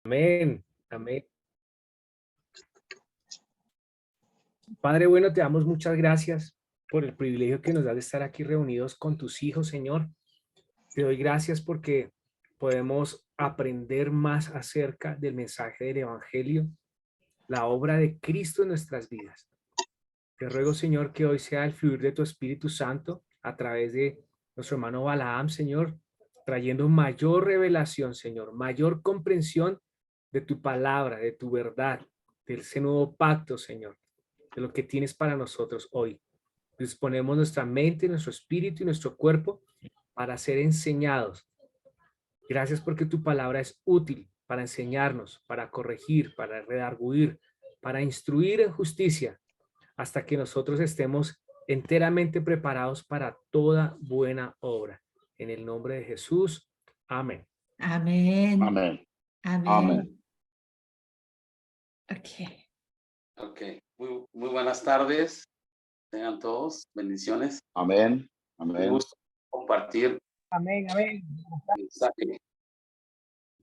Amén, amén. Padre bueno, te damos muchas gracias por el privilegio que nos da de estar aquí reunidos con tus hijos, Señor. Te doy gracias porque podemos aprender más acerca del mensaje del Evangelio, la obra de Cristo en nuestras vidas. Te ruego, Señor, que hoy sea el fluir de tu Espíritu Santo a través de nuestro hermano Balaam, Señor, trayendo mayor revelación, Señor, mayor comprensión de tu palabra, de tu verdad, de ese nuevo pacto, Señor, de lo que tienes para nosotros hoy. Disponemos nuestra mente, nuestro espíritu y nuestro cuerpo para ser enseñados. Gracias porque tu palabra es útil para enseñarnos, para corregir, para redarguir, para instruir en justicia, hasta que nosotros estemos enteramente preparados para toda buena obra. En el nombre de Jesús. Amén. Amén. Amén. Amén. Amén. Okay. Ok, muy buenas tardes. Tengan todos bendiciones. Amén. Me Amén. gusta compartir Amén, amén. el mensaje.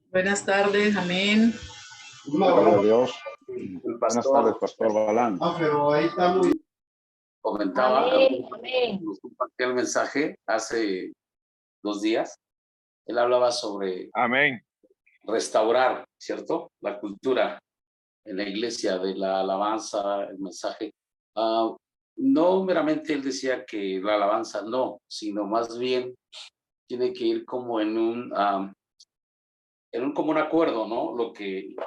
Buenas tardes, amén. Gloria a Dios. El Buenas tardes, Pastor Balán. Pero ahí está muy... comentaba, Amén. nos compartía el mensaje hace 2 días. Él hablaba sobre Amén. restaurar, ¿cierto? La cultura en la iglesia de la alabanza, el mensaje. No meramente él decía que la alabanza no, sino más bien tiene que ir como en un común acuerdo, ¿no?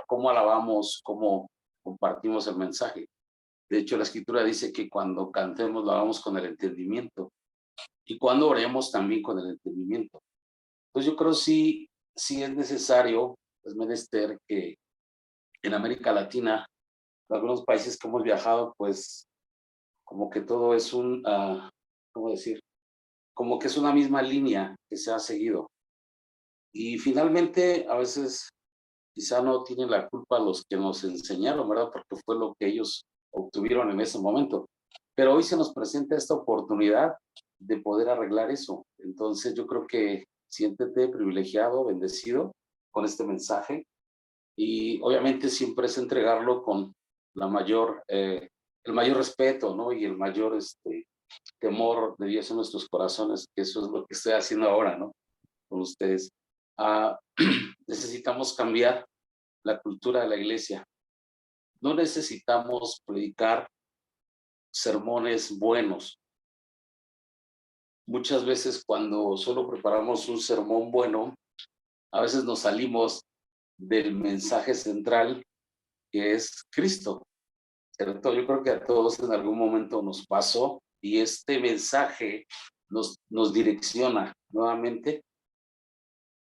Cómo alabamos, cómo compartimos el mensaje. De hecho, la escritura dice que cuando cantemos lo hagamos con el entendimiento y cuando oremos también con el entendimiento. Entonces yo creo sí es necesario, es menester que en América Latina, en algunos países que hemos viajado, pues como que todo es ¿cómo decir? Como que es una misma línea que se ha seguido. Y finalmente, a veces quizá no tienen la culpa los que nos enseñaron, ¿verdad? Porque fue lo que ellos obtuvieron en ese momento. Pero hoy se nos presenta esta oportunidad de poder arreglar eso. Entonces yo creo que siéntete privilegiado, bendecido con este mensaje. Y obviamente siempre es entregarlo con el mayor respeto, ¿no? Y el mayor temor de Dios en nuestros corazones, que eso es lo que estoy haciendo ahora, ¿no? Con ustedes. Necesitamos cambiar la cultura de la iglesia. No necesitamos predicar sermones buenos. Muchas veces cuando solo preparamos un sermón bueno, a veces nos salimos del mensaje central que es Cristo, ¿cierto? Yo creo que a todos en algún momento nos pasó y este mensaje nos direcciona nuevamente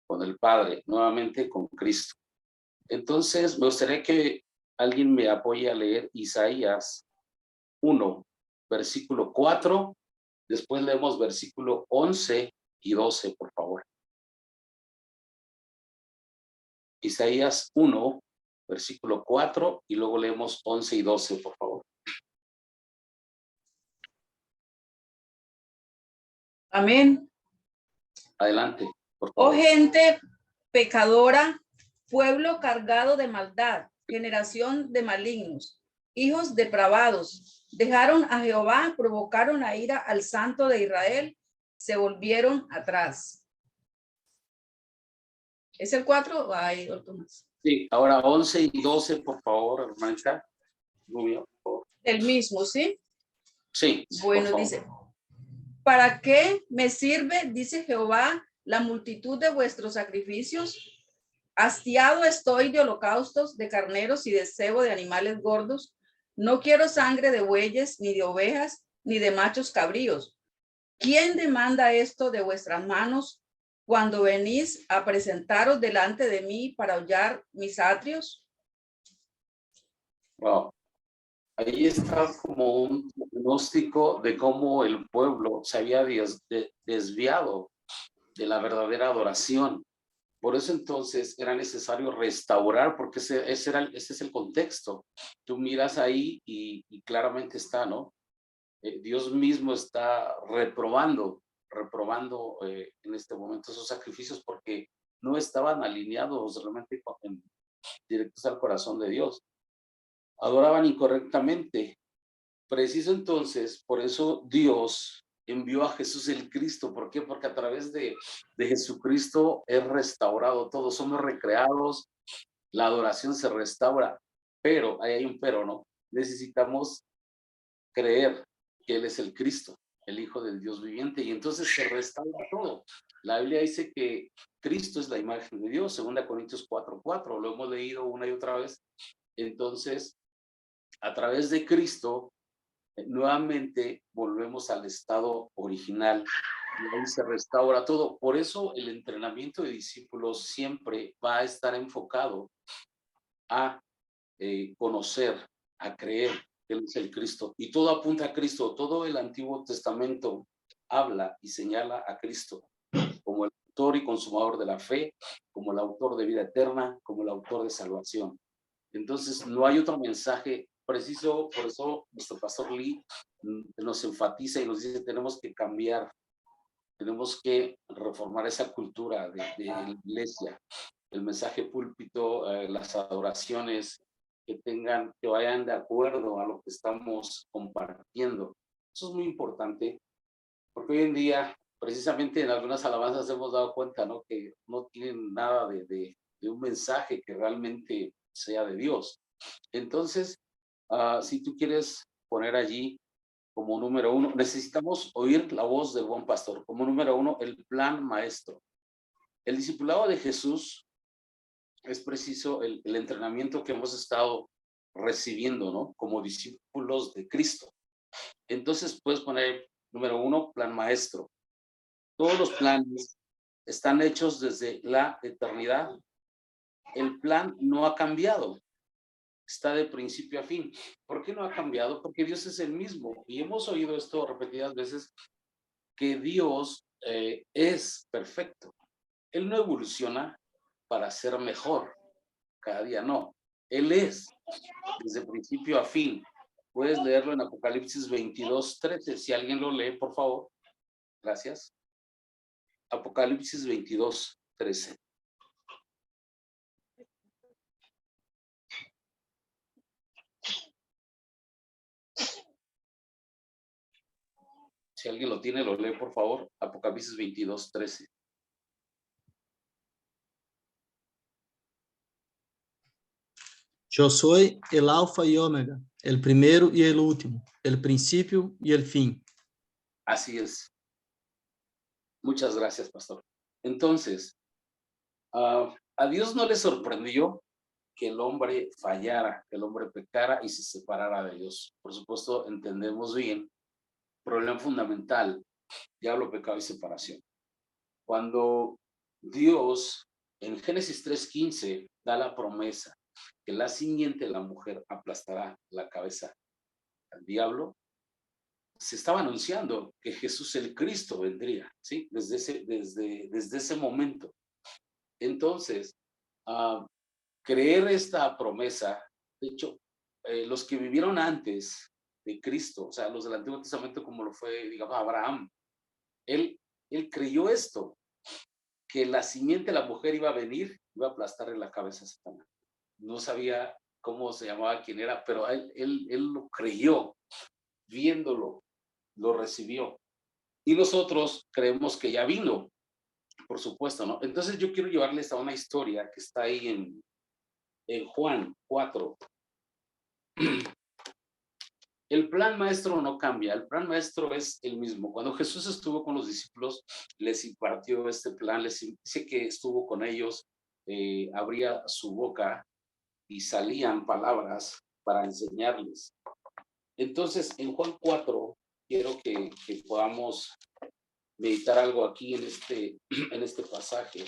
con el Padre, nuevamente con Cristo. Entonces, me gustaría que alguien me apoye a leer Isaías 1, versículo 4, después leemos versículo 11 y 12, por favor. Isaías 1, versículo 4, y luego leemos 11 y 12, por favor. Amén. Adelante, por Oh favor. gente pecadora, pueblo cargado de maldad, generación de malignos, hijos depravados, dejaron a Jehová, provocaron la ira al Santo de Israel, se volvieron atrás. ¿Es el 4? Hay otro más. Sí, ahora 11 y 12, por favor, hermanita. Rubio, por favor. El mismo, ¿sí? Sí, Bueno, dice, ¿para qué me sirve, dice Jehová, la multitud de vuestros sacrificios? Hastiado estoy de holocaustos, de carneros y de cebo de animales gordos. No quiero sangre de bueyes, ni de ovejas, ni de machos cabríos. ¿Quién demanda esto de vuestras manos cuando venís a presentaros delante de mí para hollar mis atrios? Wow. Ahí está como un diagnóstico de cómo el pueblo se había desviado de la verdadera adoración. Por eso entonces era necesario restaurar, porque ese es el contexto. Tú miras ahí y claramente está, ¿no? Dios mismo está reprobando en este momento esos sacrificios porque no estaban alineados realmente directos al corazón de Dios. Adoraban incorrectamente. Preciso entonces, por eso Dios envió a Jesús el Cristo. ¿Por qué? Porque a través de Jesucristo es restaurado todo, somos recreados, la adoración se restaura, pero, ahí hay un pero, ¿no? Necesitamos creer que Él es el Cristo, el Hijo del Dios viviente, y entonces se restaura todo. La Biblia dice que Cristo es la imagen de Dios, 2 Corintios 4:4, lo hemos leído una y otra vez. Entonces, a través de Cristo, nuevamente volvemos al estado original y ahí se restaura todo. Por eso el entrenamiento de discípulos siempre va a estar enfocado a conocer, a creer que Él es el Cristo. Y todo apunta a Cristo. Todo el Antiguo Testamento habla y señala a Cristo como el autor y consumador de la fe, como el autor de vida eterna, como el autor de salvación. Entonces, no hay otro mensaje preciso. Por eso nuestro pastor Lee nos enfatiza y nos dice, tenemos que cambiar, tenemos que reformar esa cultura de la iglesia, el mensaje púlpito, las adoraciones, que vayan de acuerdo a lo que estamos compartiendo. Eso es muy importante, porque hoy en día, precisamente en algunas alabanzas hemos dado cuenta, ¿no? Que no tienen nada de un mensaje que realmente sea de Dios. Entonces, si tú quieres poner allí como número 1, necesitamos oír la voz del buen pastor. Como número 1, el plan maestro. El discipulado de Jesús es preciso el entrenamiento que hemos estado recibiendo, ¿no? Como discípulos de Cristo. Entonces puedes poner número 1, plan maestro. Todos los planes están hechos desde la eternidad. El plan no ha cambiado. Está de principio a fin. ¿Por qué no ha cambiado? Porque Dios es el mismo. Y hemos oído esto repetidas veces, que Dios es perfecto. Él no evoluciona para ser mejor. Cada día no. Él es desde principio a fin. Puedes leerlo en Apocalipsis 22:13. Si alguien lo lee, por favor. Gracias. Apocalipsis 22:13. Si alguien lo tiene, lo lee, por favor. Apocalipsis 22:13. Yo soy el alfa y omega, el primero y el último, el principio y el fin. Así es. Muchas gracias, pastor. Entonces, a Dios no le sorprendió que el hombre fallara, que el hombre pecara y se separara de Dios. Por supuesto, entendemos bien, problema fundamental, diablo, pecado y separación. Cuando Dios en Génesis 3:15 da la promesa que la simiente de la mujer aplastará la cabeza al diablo, se estaba anunciando que Jesús el Cristo vendría, ¿sí? Desde ese momento. Entonces, creer esta promesa, de hecho, los que vivieron antes de Cristo, o sea, los del Antiguo Testamento, como lo fue, digamos, Abraham, él creyó esto, que la simiente de la mujer iba a venir, iba a aplastarle la cabeza a Satanás. No sabía cómo se llamaba, quién era, pero él lo creyó, viéndolo, lo recibió. Y nosotros creemos que ya vino, por supuesto, ¿no? Entonces yo quiero llevarles a una historia que está ahí en Juan 4. El plan maestro no cambia, el plan maestro es el mismo. Cuando Jesús estuvo con los discípulos, les impartió este plan, les dice que estuvo con ellos, abría su boca y salían palabras para enseñarles. Entonces, en Juan 4, quiero que podamos meditar algo aquí en este pasaje.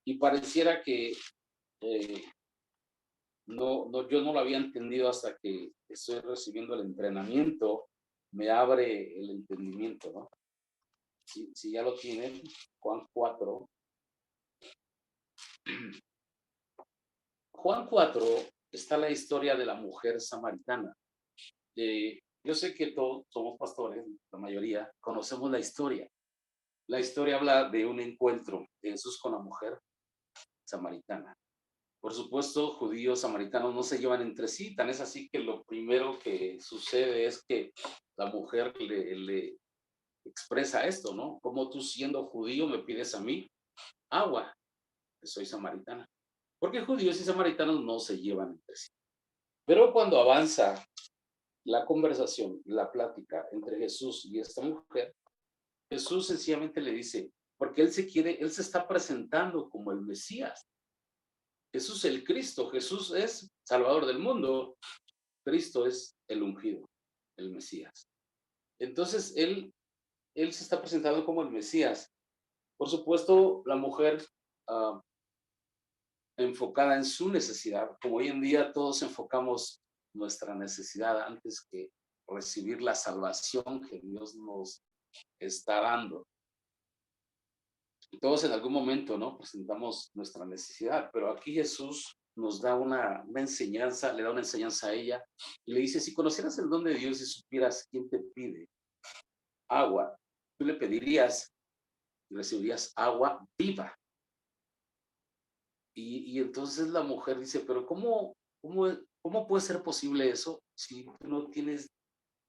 Y pareciera que yo no lo había entendido hasta que estoy recibiendo el entrenamiento, me abre el entendimiento, ¿no? Si ya lo tienen, Juan 4. Juan 4 está la historia de la mujer samaritana. Yo sé que todos somos pastores, la mayoría, conocemos la historia. La historia habla de un encuentro de Jesús con la mujer samaritana. Por supuesto, judíos, samaritanos no se llevan entre sí, tan es así que lo primero que sucede es que la mujer le expresa esto, ¿no? Como tú siendo judío me pides a mí agua, que soy samaritana. Porque judíos y samaritanos no se llevan entre sí. Pero cuando avanza la conversación, la plática entre Jesús y esta mujer, Jesús sencillamente le dice, porque él se está presentando como el Mesías. Jesús es el Cristo, Jesús es Salvador del mundo, Cristo es el ungido, el Mesías. Entonces, él se está presentando como el Mesías. Por supuesto, la mujer enfocada en su necesidad, como hoy en día todos enfocamos nuestra necesidad antes que recibir la salvación que Dios nos está dando. Y todos en algún momento, ¿no? Presentamos nuestra necesidad, pero aquí Jesús nos da una enseñanza, le da una enseñanza a ella y le dice, si conocieras el don de Dios y supieras quién te pide agua, tú le pedirías y recibirías agua viva. Y entonces la mujer dice, pero ¿cómo puede ser posible eso si tú no tienes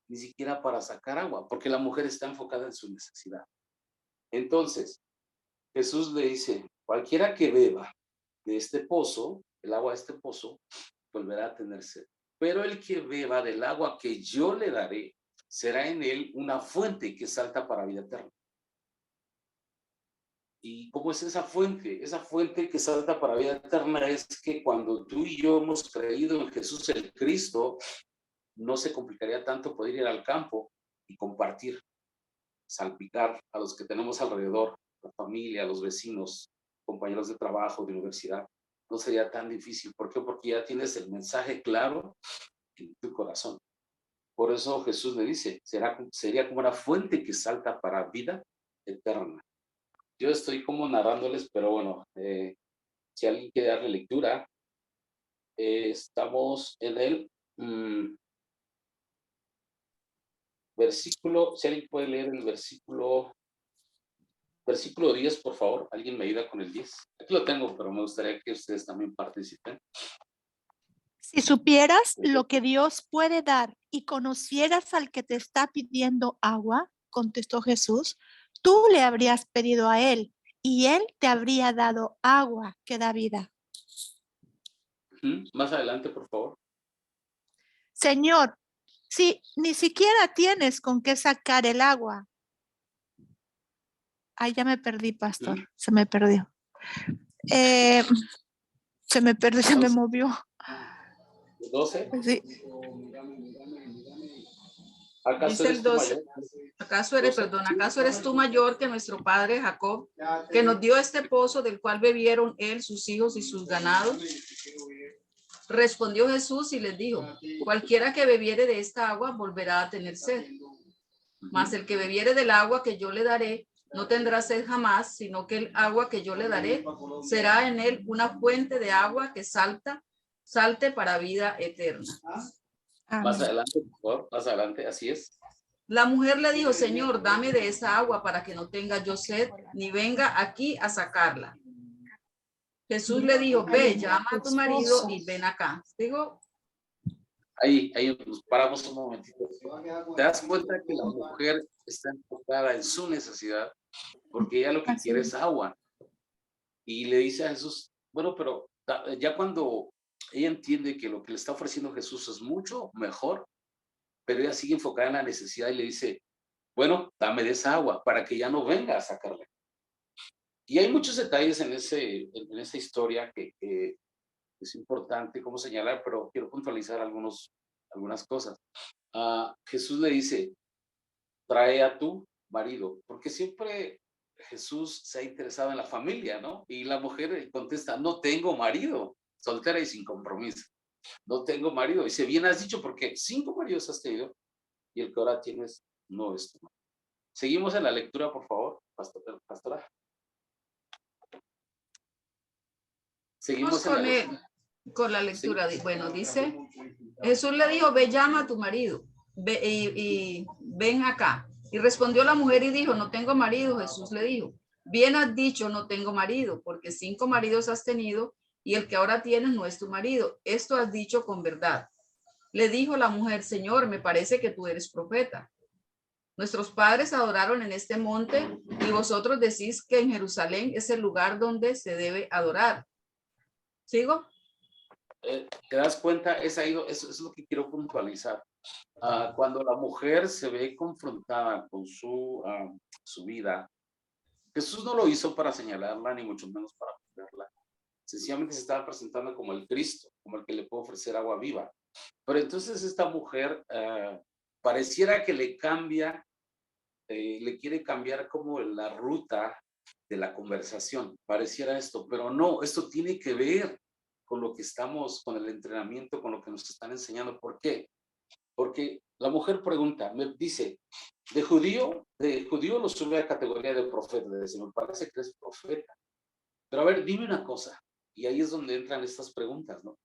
ni siquiera para sacar agua? Porque la mujer está enfocada en su necesidad. Entonces, Jesús le dice, cualquiera que beba de este pozo, el agua de este pozo, volverá a tener sed. Pero el que beba del agua que yo le daré, será en él una fuente que salta para vida eterna. ¿Y cómo es esa fuente? Esa fuente que salta para vida eterna es que cuando tú y yo hemos creído en Jesús el Cristo, no se complicaría tanto poder ir al campo y compartir, salpicar a los que tenemos alrededor, la familia, los vecinos, compañeros de trabajo, de universidad. No sería tan difícil. ¿Por qué? Porque ya tienes el mensaje claro en tu corazón. Por eso Jesús le dice, sería como una fuente que salta para vida eterna. Yo estoy como narrándoles, pero bueno, si alguien quiere darle lectura, estamos en el versículo, si alguien puede leer el versículo 10, por favor. ¿Alguien me ayuda con el 10? Aquí lo tengo, pero me gustaría que ustedes también participen. Si supieras lo que Dios puede dar y conocieras al que te está pidiendo agua, contestó Jesús, tú le habrías pedido a él y él te habría dado agua que da vida. Más adelante, por favor. Señor, si ni siquiera tienes con qué sacar el agua. Ay, ya me perdí, pastor. Se me perdió. Se me perdió, se me movió. 12. Sí. ¿Acaso eres tú mayor? ¿Acaso eres tú mayor que nuestro padre Jacob, que nos dio este pozo del cual bebieron él, sus hijos y sus ganados? Respondió Jesús y les dijo, cualquiera que bebiere de esta agua volverá a tener sed. Mas el que bebiere del agua que yo le daré no tendrá sed jamás, sino que el agua que yo le daré será en él una fuente de agua que salte para vida eterna. Más adelante, por favor, más adelante, así es. La mujer le dijo, Señor, dame de esa agua para que no tenga yo sed, ni venga aquí a sacarla. Jesús le dijo, ve, llama a tu marido y ven acá. Digo, ahí nos paramos un momentito. ¿Te das cuenta que la mujer está enfocada en su necesidad? Porque ella lo que quiere es agua. Y le dice a Jesús, bueno, pero ya cuando ella entiende que lo que le está ofreciendo Jesús es mucho mejor, pero ella sigue enfocada en la necesidad y le dice, bueno, dame de esa agua para que ya no venga a sacarla. Y hay muchos detalles en esa historia que es importante como señalar, pero quiero puntualizar algunas cosas. Jesús le dice, trae a tu marido, porque siempre Jesús se ha interesado en la familia, ¿no? Y la mujer contesta, no tengo marido, soltera y sin compromiso. No tengo marido. Dice, bien has dicho, porque 5 maridos has tenido y el que ahora tienes no es tu marido. Seguimos en la lectura, por favor, pastora. Seguimos con la lectura. Sí. Bueno, dice, Jesús le dijo, ve, llama a tu marido, ve y ven acá. Y respondió la mujer y dijo, no tengo marido. Jesús le dijo, bien has dicho, no tengo marido, porque 5 maridos has tenido y el que ahora tienes no es tu marido. Esto has dicho con verdad. Le dijo la mujer, Señor, me parece que tú eres profeta. Nuestros padres adoraron en este monte y vosotros decís que en Jerusalén es el lugar donde se debe adorar. ¿Sigo? ¿Te das cuenta? Eso es lo que quiero puntualizar. Cuando la mujer se ve confrontada con su vida, Jesús no lo hizo para señalarla, ni mucho menos para juzgarla. Sencillamente se estaba presentando como el Cristo, como el que le puede ofrecer agua viva. Pero entonces esta mujer pareciera que le quiere cambiar como la ruta de la conversación. Pareciera esto, pero no, esto tiene que ver con lo que con el entrenamiento, con lo que nos están enseñando. ¿Por qué? Porque la mujer pregunta, me dice, de judío lo sube a categoría de profeta. Le dice, me parece que es profeta. Pero a ver, dime una cosa. Y ahí es donde entran estas preguntas, ¿no?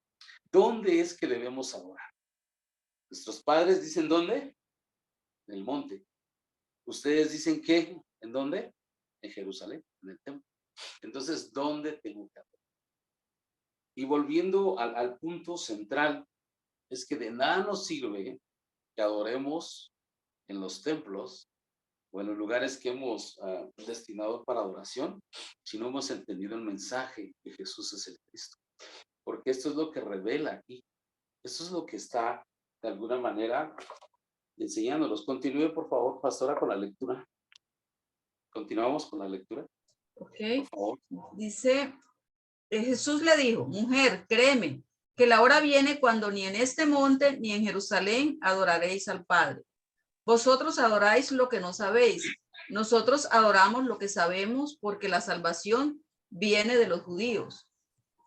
¿Dónde es que debemos adorar? Nuestros padres dicen, ¿dónde? En el monte. Ustedes dicen, ¿qué? ¿En dónde? En Jerusalén, en el templo. Entonces, ¿dónde tengo que adorar? Y volviendo al punto central, es que de nada nos sirve que adoremos en los templos o en los lugares que hemos destinado para adoración, si no hemos entendido el mensaje que Jesús es el Cristo. Porque esto es lo que revela aquí. Esto es lo que está, de alguna manera, enseñándonos. Continúe, por favor, pastora, con la lectura. Continuamos con la lectura. Ok. Por favor. Dice, Jesús le dijo, mujer, créeme, que la hora viene cuando ni en este monte ni en Jerusalén adoraréis al Padre. Vosotros adoráis lo que no sabéis. Nosotros adoramos lo que sabemos porque la salvación viene de los judíos.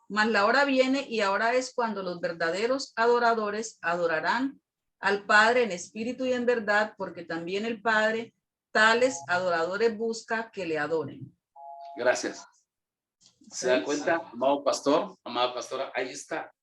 Mas la hora viene y ahora es cuando los verdaderos adoradores adorarán al Padre en espíritu y en verdad, porque también el Padre tales adoradores busca que le adoren. Gracias. ¿Se da cuenta, amado pastor, amada pastora? Ahí está.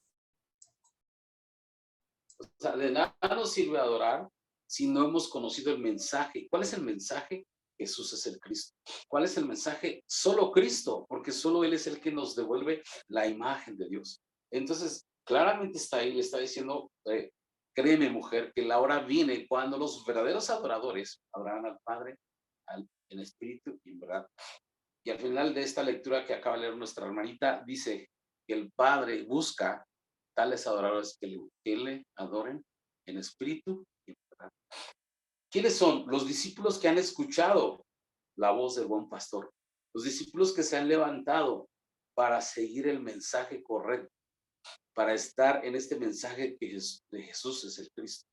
O sea, de nada nos sirve adorar si no hemos conocido el mensaje. ¿Cuál es el mensaje? Jesús es el Cristo. ¿Cuál es el mensaje? Solo Cristo, porque solo Él es el que nos devuelve la imagen de Dios. Entonces, claramente está ahí, le está diciendo, créeme, mujer, que la hora viene cuando los verdaderos adoradores adorarán al Padre en espíritu y en verdad. Y al final de esta lectura que acaba de leer nuestra hermanita, dice que el Padre busca tales adoradores que le adoren en espíritu y en verdad. ¿Quiénes son? Los discípulos que han escuchado la voz del buen pastor. Los discípulos que se han levantado para seguir el mensaje correcto, para estar en este mensaje de Jesús es el Cristo.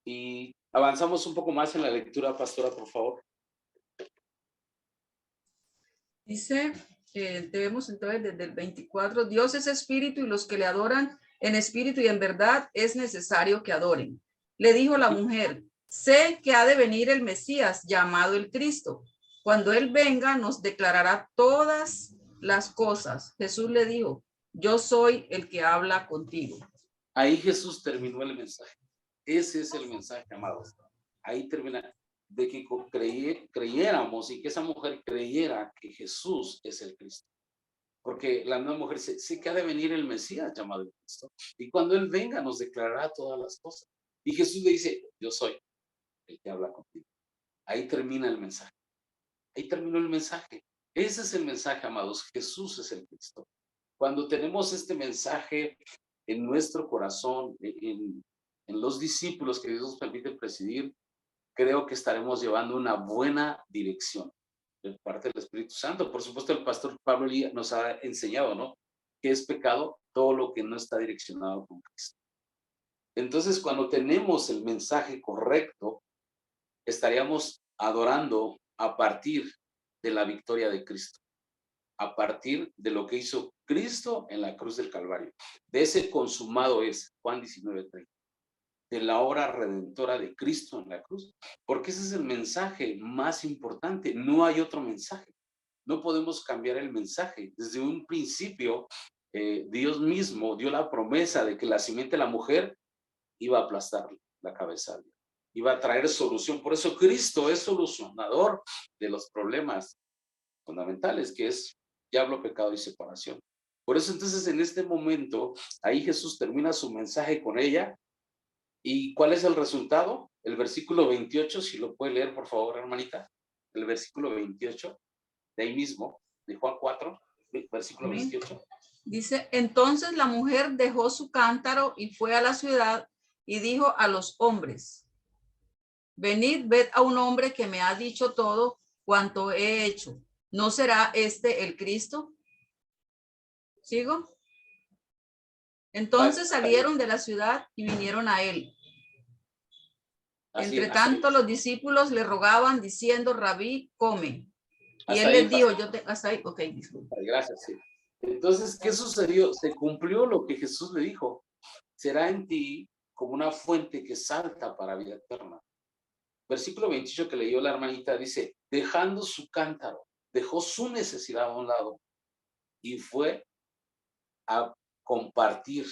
Y avanzamos un poco más en la lectura, pastora, por favor. Dice, debemos entonces desde el 24, Dios es espíritu y los que le adoran en espíritu y en verdad es necesario que adoren. Le dijo la mujer, sé que ha de venir el Mesías llamado el Cristo. Cuando él venga nos declarará todas las cosas. Jesús le dijo, yo soy el que habla contigo. Ahí Jesús terminó el mensaje. Ese es el mensaje, amados. Ahí termina. De que creyéramos y que esa mujer creyera que Jesús es el Cristo. Porque la misma mujer sé que ha de venir el Mesías llamado el Cristo. Y cuando Él venga nos declarará todas las cosas. Y Jesús le dice, yo soy el que habla contigo. Ahí termina el mensaje. Ahí terminó el mensaje. Ese es el mensaje, amados. Jesús es el Cristo. Cuando tenemos este mensaje en nuestro corazón, en los discípulos que Dios nos permite presidir, creo que estaremos llevando una buena dirección de parte del Espíritu Santo. Por supuesto, el pastor Pablo nos ha enseñado, ¿no? Que es pecado todo lo que no está direccionado con Cristo. Entonces, cuando tenemos el mensaje correcto, estaríamos adorando a partir de la victoria de Cristo, a partir de lo que hizo Cristo en la cruz del Calvario. De ese consumado es, Juan 19:30. De la obra redentora de Cristo en la cruz, porque ese es el mensaje más importante. No hay otro mensaje. No podemos cambiar el mensaje. Desde un principio, Dios mismo dio la promesa de que la simiente de la mujer iba a aplastar la cabeza, iba a traer solución. Por eso Cristo es solucionador de los problemas fundamentales, que es diablo, pecado y separación. Por eso entonces en este momento, ahí Jesús termina su mensaje con ella. ¿Y cuál es el resultado? El versículo 28, si lo puede leer, por favor, hermanita. El versículo 28, de ahí mismo, de Juan 4, versículo 28. Dice, entonces la mujer dejó su cántaro y fue a la ciudad y dijo a los hombres, venid, ved a un hombre que me ha dicho todo cuanto he hecho. ¿No será este el Cristo? ¿Sigo? Entonces salieron de la ciudad y vinieron a él. Entre tanto, los discípulos le rogaban diciendo, Rabí, come. Y él les dijo, hasta ahí, ok, disculpa. Gracias, sí. Entonces, ¿qué sucedió? Se cumplió lo que Jesús le dijo. Será en ti como una fuente que salta para vida eterna. Versículo 28 que leyó la hermanita dice, dejando su cántaro, dejó su necesidad a un lado y fue a compartir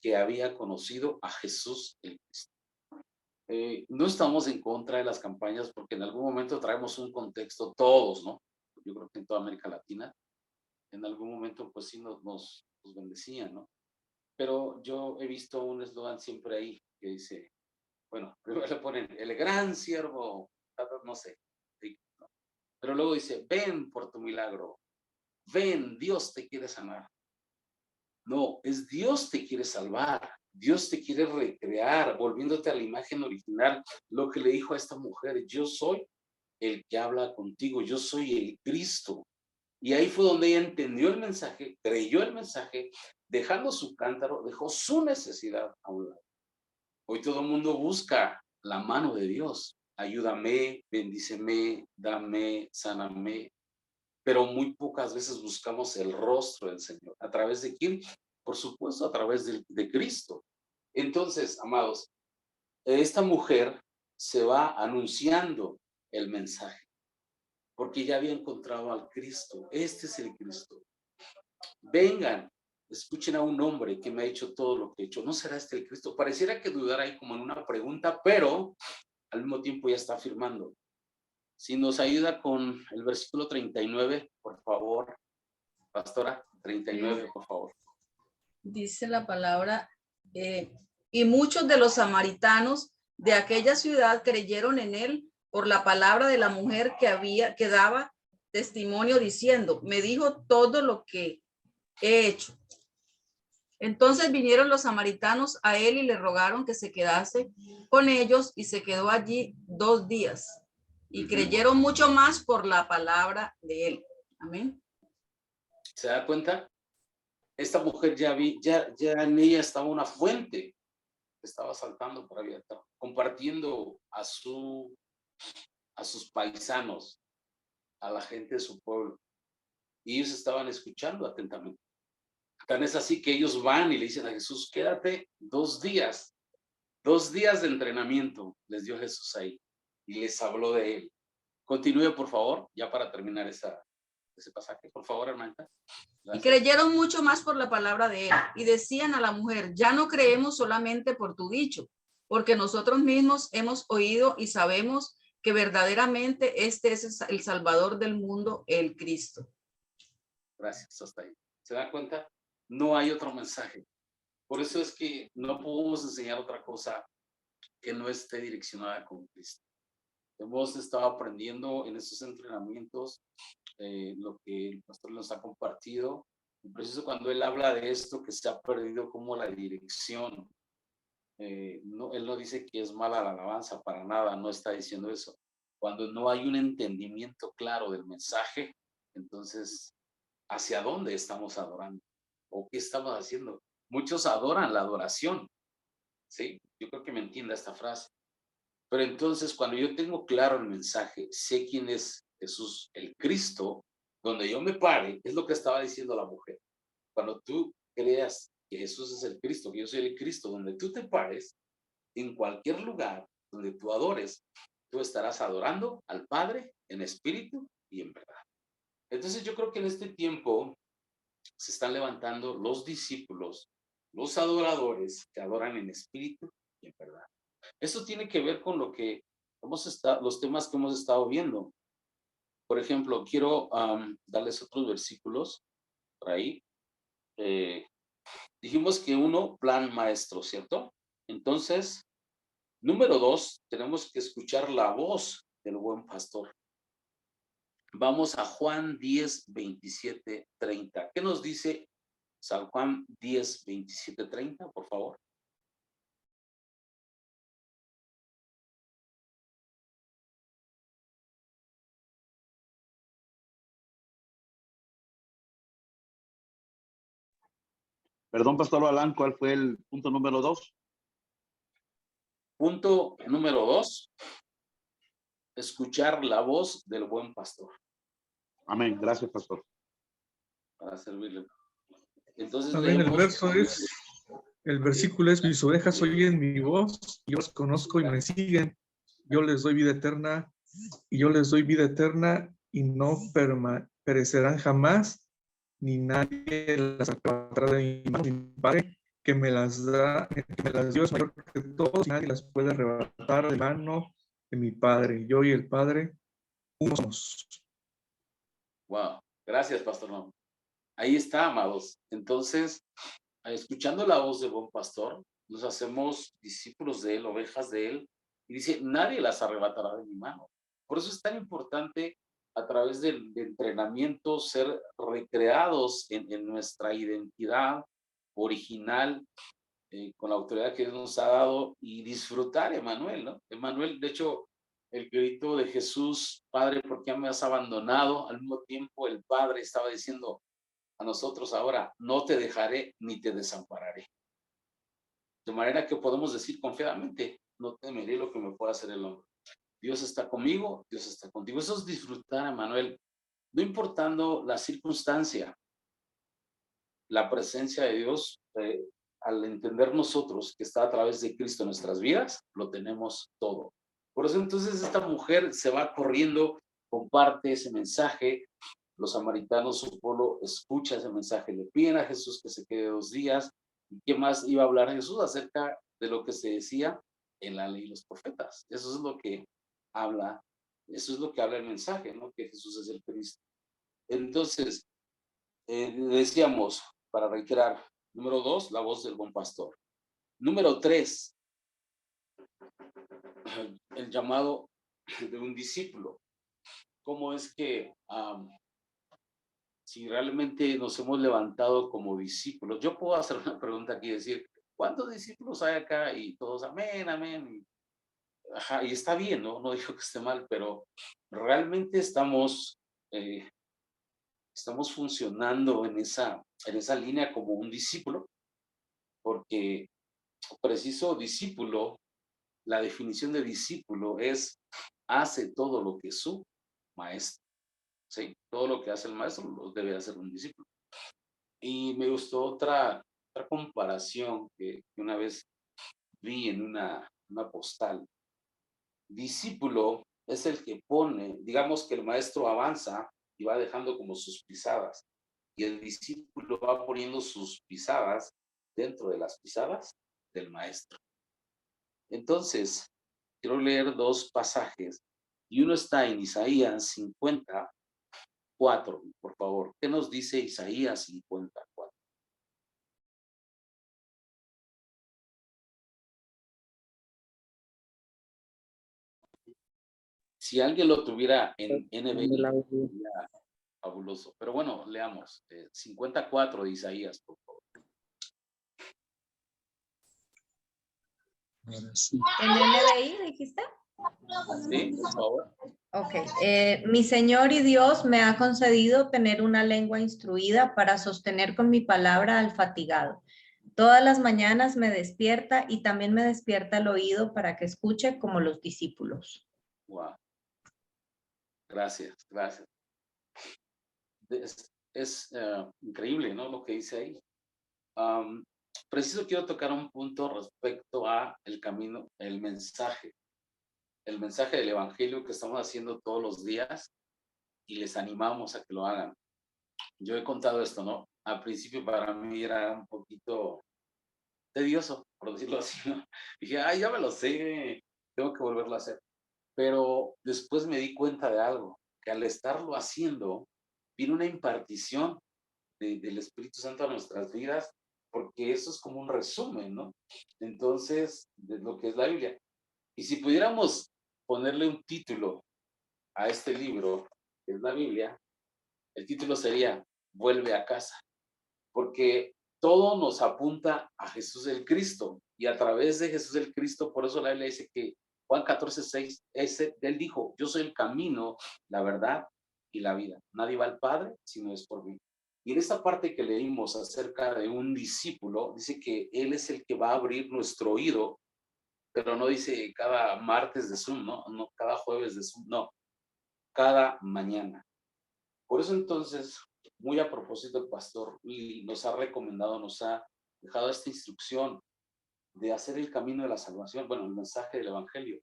que había conocido a Jesús el Cristo. No estamos en contra de las campañas porque en algún momento traemos un contexto todos, ¿no? Yo creo que en toda América Latina, en algún momento pues sí nos bendecían, ¿no? Pero yo he visto un eslogan siempre ahí que dice, bueno, primero le ponen el gran siervo, no sé, ¿no? Pero luego dice, ven por tu milagro, ven, Dios te quiere sanar. No, es Dios te quiere salvar, Dios te quiere recrear, volviéndote a la imagen original, lo que le dijo a esta mujer, yo soy el que habla contigo, yo soy el Cristo. Y ahí fue donde ella entendió el mensaje, creyó el mensaje, dejando su cántaro, dejó su necesidad a un lado. Hoy todo el mundo busca la mano de Dios. Ayúdame, bendíceme, dame, sáname. Pero muy pocas veces buscamos el rostro del Señor. ¿A través de quién? Por supuesto, a través de Cristo. Entonces, amados, esta mujer se va anunciando el mensaje, porque ya había encontrado al Cristo. Este es el Cristo. Vengan, escuchen a un hombre que me ha hecho todo lo que he hecho. ¿No será este el Cristo? Pareciera que dudar ahí como en una pregunta, pero al mismo tiempo ya está afirmando. Si nos ayuda con el versículo 39, por favor, pastora, 39, por favor. Dice la palabra, y muchos de los samaritanos de aquella ciudad creyeron en él por la palabra de la mujer que daba testimonio diciendo, me dijo todo lo que he hecho. Entonces vinieron los samaritanos a él y le rogaron que se quedase con ellos y se quedó allí 2 días. Y creyeron mucho más por la palabra de él. Amén. ¿Se da cuenta? Esta mujer ya en ella estaba una fuente que estaba saltando para vida, compartiendo a sus paisanos, a la gente de su pueblo. Y ellos estaban escuchando atentamente. Tan es así que ellos van y le dicen a Jesús, quédate 2 días. 2 días de entrenamiento les dio Jesús ahí. Y les habló de él. Continúe, por favor, ya para terminar ese pasaje. Por favor, hermanita. Y creyeron mucho más por la palabra de él. Y decían a la mujer, ya no creemos solamente por tu dicho, porque nosotros mismos hemos oído y sabemos que verdaderamente este es el Salvador del mundo, el Cristo. Gracias, hasta ahí. ¿Se da cuenta? No hay otro mensaje. Por eso es que no podemos enseñar otra cosa que no esté direccionada con Cristo. Hemos estado aprendiendo en estos entrenamientos lo que el pastor nos ha compartido. Y preciso cuando él habla de esto que se ha perdido como la dirección. No, él no dice que es mala la alabanza, para nada, no está diciendo eso. Cuando no hay un entendimiento claro del mensaje, entonces, ¿hacia dónde estamos adorando? ¿O qué estamos haciendo? Muchos adoran la adoración, ¿sí? Yo creo que me entienda esta frase. Pero entonces, cuando yo tengo claro el mensaje, sé quién es Jesús, el Cristo, donde yo me pare, es lo que estaba diciendo la mujer. Cuando tú creas que Jesús es el Cristo, que yo soy el Cristo, donde tú te pares, en cualquier lugar donde tú adores, tú estarás adorando al Padre en espíritu y en verdad. Entonces yo creo que en este tiempo se están levantando los discípulos, los adoradores que adoran en espíritu y en verdad. Esto tiene que ver con lo que los temas que hemos estado viendo. Por ejemplo, quiero darles otros versículos por ahí. Dijimos que uno, plan maestro, ¿cierto? Entonces, número 2, tenemos que escuchar la voz del buen pastor. Vamos a Juan 10, 27, 30. ¿Qué nos dice San Juan 10, 27, 30, por favor? Perdón, Pastor Balán, ¿cuál fue el punto número 2? Punto número 2, escuchar la voz del buen pastor. Amén. Gracias, Pastor. Para servirle. Entonces, Amén. leemos, El versículo es: mis ovejas oyen mi voz, yo los conozco y me siguen, yo les doy vida eterna, y no perecerán jamás, ni nadie las arrebatará de mi mano. Mi Padre que me las dio es mayor que todos, y nadie las puede arrebatar de mano de mi Padre. Yo y el Padre, uno somos. wow, gracias, pastor. No. Ahí está, amados. Entonces, escuchando la voz del buen pastor, nos hacemos discípulos de él, ovejas de él, y dice, nadie las arrebatará de mi mano. Por eso es tan importante a través del entrenamiento ser recreados en nuestra identidad original, con la autoridad que Dios nos ha dado, y disfrutar Emmanuel, ¿no? Emmanuel, de hecho, el grito de Jesús, Padre, ¿por qué me has abandonado? Al mismo tiempo el Padre estaba diciendo a nosotros ahora, no te dejaré ni te desampararé. De manera que podemos decir confiadamente, no temeré lo que me pueda hacer el hombre. Dios está conmigo, Dios está contigo. Eso es disfrutar, Emmanuel, no importando la circunstancia, la presencia de Dios, al entender nosotros que está a través de Cristo en nuestras vidas, lo tenemos todo. Por eso entonces esta mujer se va corriendo, comparte ese mensaje. Los samaritanos, su pueblo, escucha ese mensaje, le piden a Jesús que se quede 2 días. ¿Y qué más iba a hablar Jesús? Acerca de lo que se decía en la ley y los profetas. Eso es lo que habla el mensaje, ¿no? Que Jesús es el Cristo. Entonces, decíamos, para reiterar, número 2, la voz del buen pastor. Número 3, el llamado de un discípulo. ¿Cómo es que si realmente nos hemos levantado como discípulos? Yo puedo hacer una pregunta aquí y decir, ¿cuántos discípulos hay acá? Y todos, amén, amén. Ajá, y está bien, ¿no? No digo que esté mal, pero realmente estamos funcionando en esa línea como un discípulo, porque preciso discípulo, la definición de discípulo es hace todo lo que su maestro. Sí, todo lo que hace el maestro lo debe hacer un discípulo. Y me gustó otra comparación que una vez vi en una postal. Discípulo es el que pone, digamos que el maestro avanza y va dejando como sus pisadas, y el discípulo va poniendo sus pisadas dentro de las pisadas del maestro. Entonces, quiero leer 2 pasajes, y uno está en Isaías 54, por favor. ¿Qué nos dice Isaías 54? Si alguien lo tuviera en NBI, sería fabuloso. Pero bueno, leamos. 54 de Isaías, por favor. ¿En NBI dijiste? Sí, por favor. Ok. Mi Señor y Dios me ha concedido tener una lengua instruida para sostener con mi palabra al fatigado. Todas las mañanas me despierta y también me despierta el oído para que escuche como los discípulos. Wow. Gracias, gracias. Es increíble, ¿no? Lo que dice ahí. Preciso quiero tocar un punto respecto a el camino, el mensaje del evangelio que estamos haciendo todos los días, y les animamos a que lo hagan. Yo he contado esto, ¿no? Al principio para mí era un poquito tedioso, por decirlo así, ¿no? Dije, ay, ya me lo sé, tengo que volverlo a hacer. Pero después me di cuenta de algo, que al estarlo haciendo, viene una impartición del Espíritu Santo a nuestras vidas, porque eso es como un resumen, ¿no? Entonces, de lo que es la Biblia. Y si pudiéramos ponerle un título a este libro, que es la Biblia, el título sería Vuelve a casa, porque todo nos apunta a Jesús el Cristo, y a través de Jesús el Cristo, por eso la Biblia dice que Juan 14:6, él dijo, yo soy el camino, la verdad y la vida. Nadie va al Padre si no es por mí. Y en esta parte que leímos acerca de un discípulo, dice que él es el que va a abrir nuestro oído, pero no dice cada martes de Zoom, ¿no? No, cada jueves de Zoom, no, cada mañana. Por eso entonces, muy a propósito, el pastor Lee nos ha recomendado, nos ha dejado esta instrucción de hacer el camino de la salvación, bueno, el mensaje del Evangelio,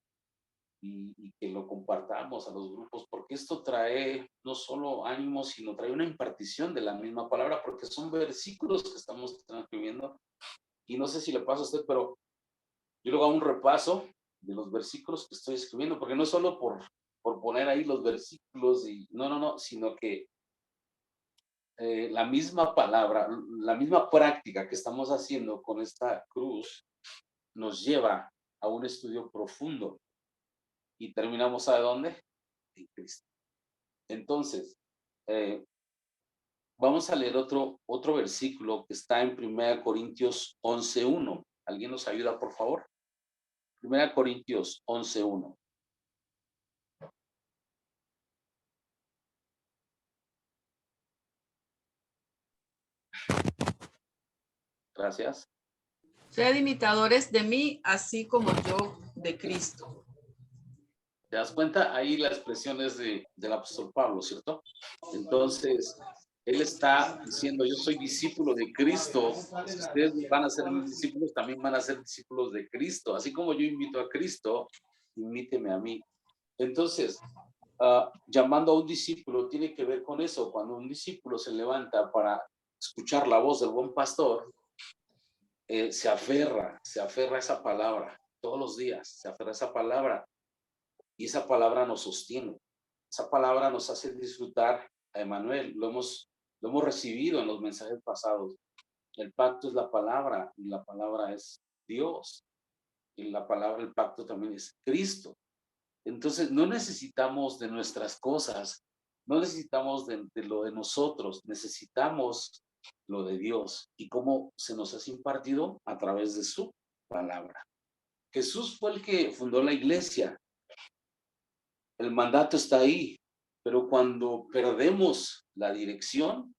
y que lo compartamos a los grupos, porque esto trae no solo ánimo, sino trae una impartición de la misma palabra, porque son versículos que estamos transcribiendo, y no sé si le pasa a usted, pero yo luego hago un repaso de los versículos que estoy escribiendo, porque no es solo por poner ahí los versículos, y no, sino que la misma palabra, la misma práctica que estamos haciendo con esta cruz nos lleva a un estudio profundo y terminamos ¿a dónde? En Cristo. Entonces, vamos a leer otro versículo que está en 1 Corintios 11:1. ¿Alguien nos ayuda, por favor? 1 Corintios 11:1. Gracias. Sed imitadores de mí, así como yo de Cristo. ¿Te das cuenta? Ahí la expresión es del apóstol Pablo, ¿cierto? Entonces, él está diciendo, yo soy discípulo de Cristo. Si ustedes van a ser mis discípulos, también van a ser discípulos de Cristo. Así como yo invito a Cristo, imíteme a mí. Entonces, llamando a un discípulo tiene que ver con eso. Cuando un discípulo se levanta para escuchar la voz del buen pastor, se aferra a esa palabra todos los días, se aferra a esa palabra. Y esa palabra nos sostiene, esa palabra nos hace disfrutar a Emmanuel, lo hemos recibido en los mensajes pasados. El pacto es la palabra, y la palabra es Dios, y la palabra, el pacto también es Cristo. Entonces, no necesitamos de nuestras cosas, no necesitamos de lo de nosotros, necesitamos lo de Dios. ¿Y cómo se nos ha impartido? A través de su palabra. Jesús fue el que fundó la iglesia. El mandato está ahí, pero cuando perdemos la dirección,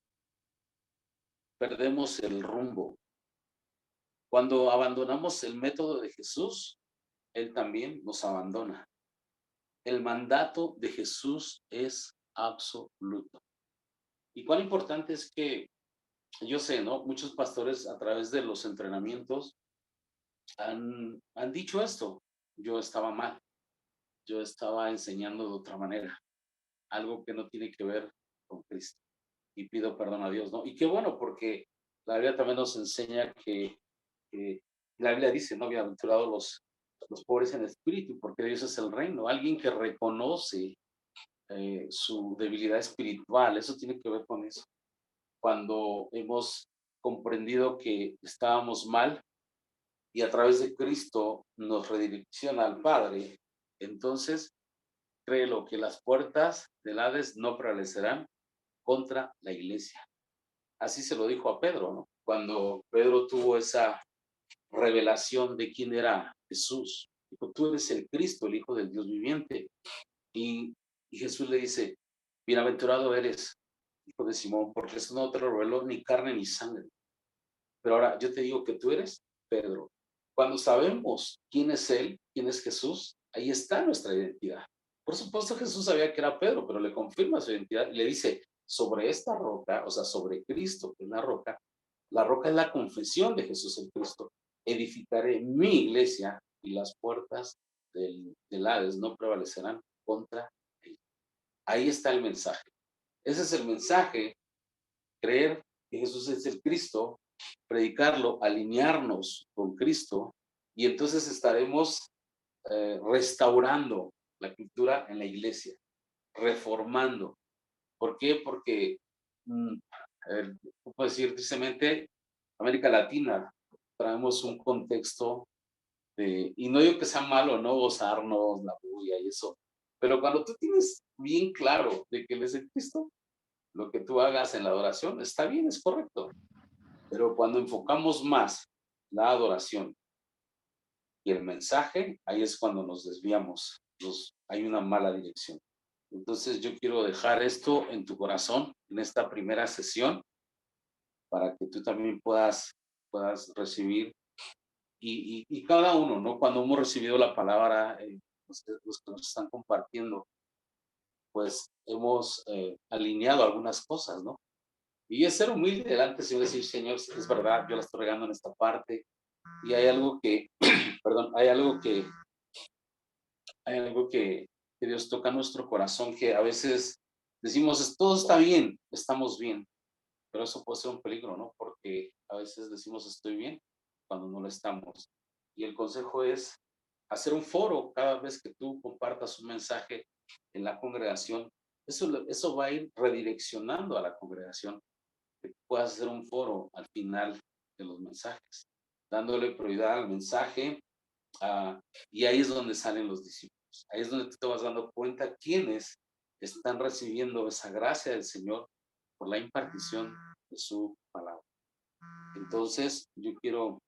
perdemos el rumbo. Cuando abandonamos el método de Jesús, Él también nos abandona. El mandato de Jesús es absoluto. Y cuán importante es que, yo sé, ¿no? Muchos pastores a través de los entrenamientos han dicho esto. Yo estaba mal. Yo estaba enseñando de otra manera. Algo que no tiene que ver con Cristo. Y pido perdón a Dios, ¿no? Y qué bueno, porque la Biblia también nos enseña que la Biblia dice, ¿no? Bienaventurados los pobres en espíritu, porque Dios es el reino. Alguien que reconoce su debilidad espiritual, eso tiene que ver con eso. Cuando hemos comprendido que estábamos mal y a través de Cristo nos redirecciona al Padre, entonces créelo que las puertas del Hades no prevalecerán contra la iglesia. Así se lo dijo a Pedro, ¿no? Cuando Pedro tuvo esa revelación de quién era Jesús. Dijo, tú eres el Cristo, el Hijo del Dios viviente. Y Jesús le dice, bienaventurado eres, hijo de Simón, porque eso no te lo reveló ni carne ni sangre. Pero ahora yo te digo que tú eres Pedro. Cuando sabemos quién es Él, quién es Jesús, ahí está nuestra identidad. Por supuesto Jesús sabía que era Pedro, pero le confirma su identidad y le dice, sobre esta roca, o sea, sobre Cristo, que es la roca es la confesión de Jesús el Cristo. Edificaré mi iglesia y las puertas del Hades no prevalecerán contra ella. Ahí está el mensaje. Ese es el mensaje, creer que Jesús es el Cristo, predicarlo, alinearnos con Cristo, y entonces estaremos restaurando la cultura en la iglesia, reformando. ¿Por qué? Porque puedo decir, tristemente, América Latina, traemos un contexto y no digo que sea malo, no gozarnos, la bulla y eso, pero cuando tú tienes bien claro de que Él es el Cristo, lo que tú hagas en la adoración está bien, es correcto, pero cuando enfocamos más la adoración y el mensaje, ahí es cuando nos desviamos, hay una mala dirección. Entonces yo quiero dejar esto en tu corazón en esta primera sesión para que tú también puedas recibir y cada uno, ¿no? Cuando hemos recibido la palabra, los que nos están compartiendo, pues hemos alineado algunas cosas, ¿no? Y es ser humilde delante, Señor, decir, Señor, es verdad, yo la estoy regando en esta parte y hay algo que, perdón, hay algo que Dios toca nuestro corazón, que a veces decimos, todo está bien, estamos bien, pero eso puede ser un peligro, ¿no? Porque a veces decimos, estoy bien, cuando no lo estamos. Y el consejo es hacer un foro cada vez que tú compartas un mensaje en la congregación. Eso va a ir redireccionando a la congregación, que puedas hacer un foro al final de los mensajes, dándole prioridad al mensaje, y ahí es donde salen los discípulos. Ahí es donde tú te vas dando cuenta quiénes están recibiendo esa gracia del Señor por la impartición de su palabra. Entonces, yo quiero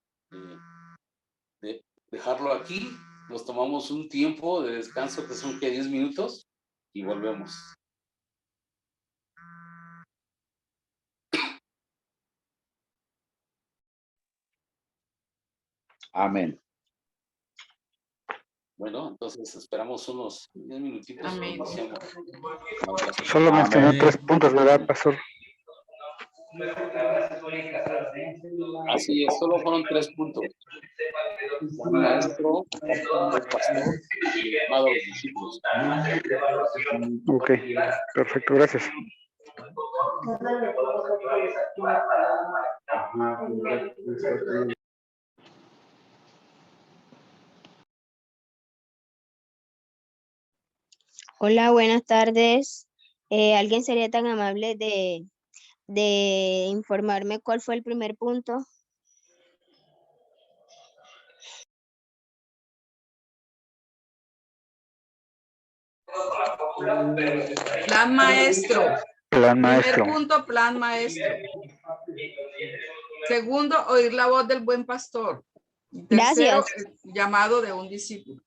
dejarlo aquí. Nos tomamos un tiempo de descanso que son 10 minutos y volvemos. Amén. Bueno, entonces esperamos unos 10 minutitos. Amén. Solo mencionó Amén. 3 puntos, ¿verdad, pastor? Así es, solo fueron 3 puntos. Un maestro, un pastor y llamado a los discípulos. Ok, perfecto, gracias. Hola, buenas tardes. ¿Alguien sería tan amable de informarme cuál fue el primer punto? Plan maestro. Plan maestro. Primer punto, plan maestro. Segundo, oír la voz del buen pastor. Tercero, Gracias. el llamado de un discípulo.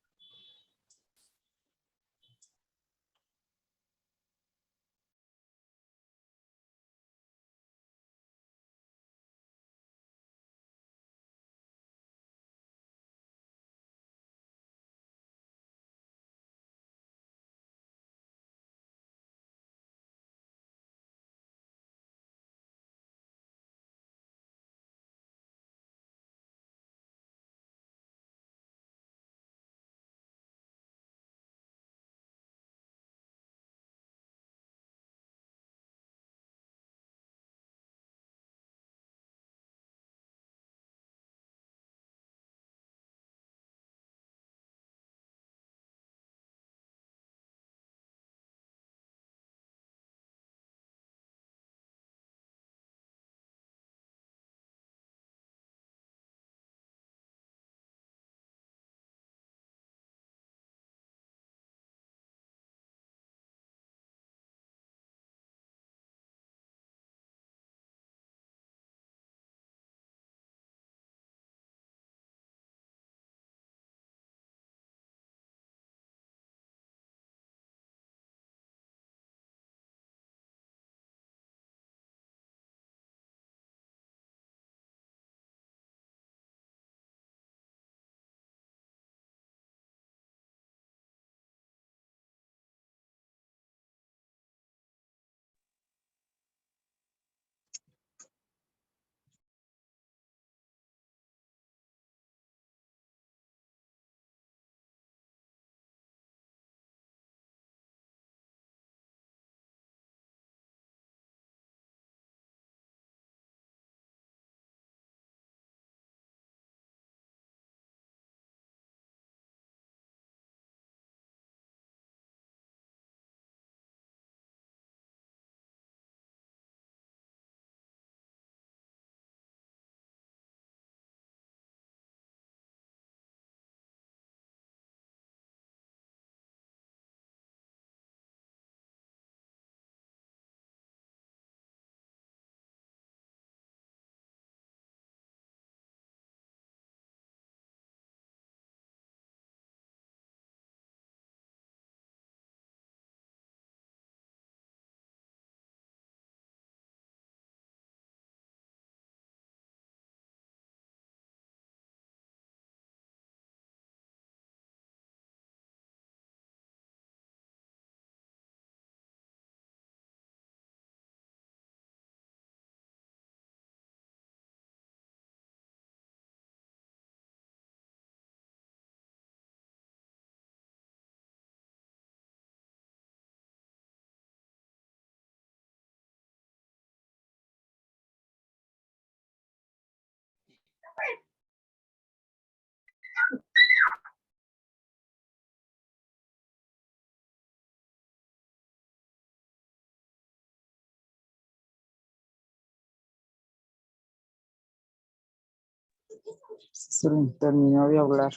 Se terminó de hablar.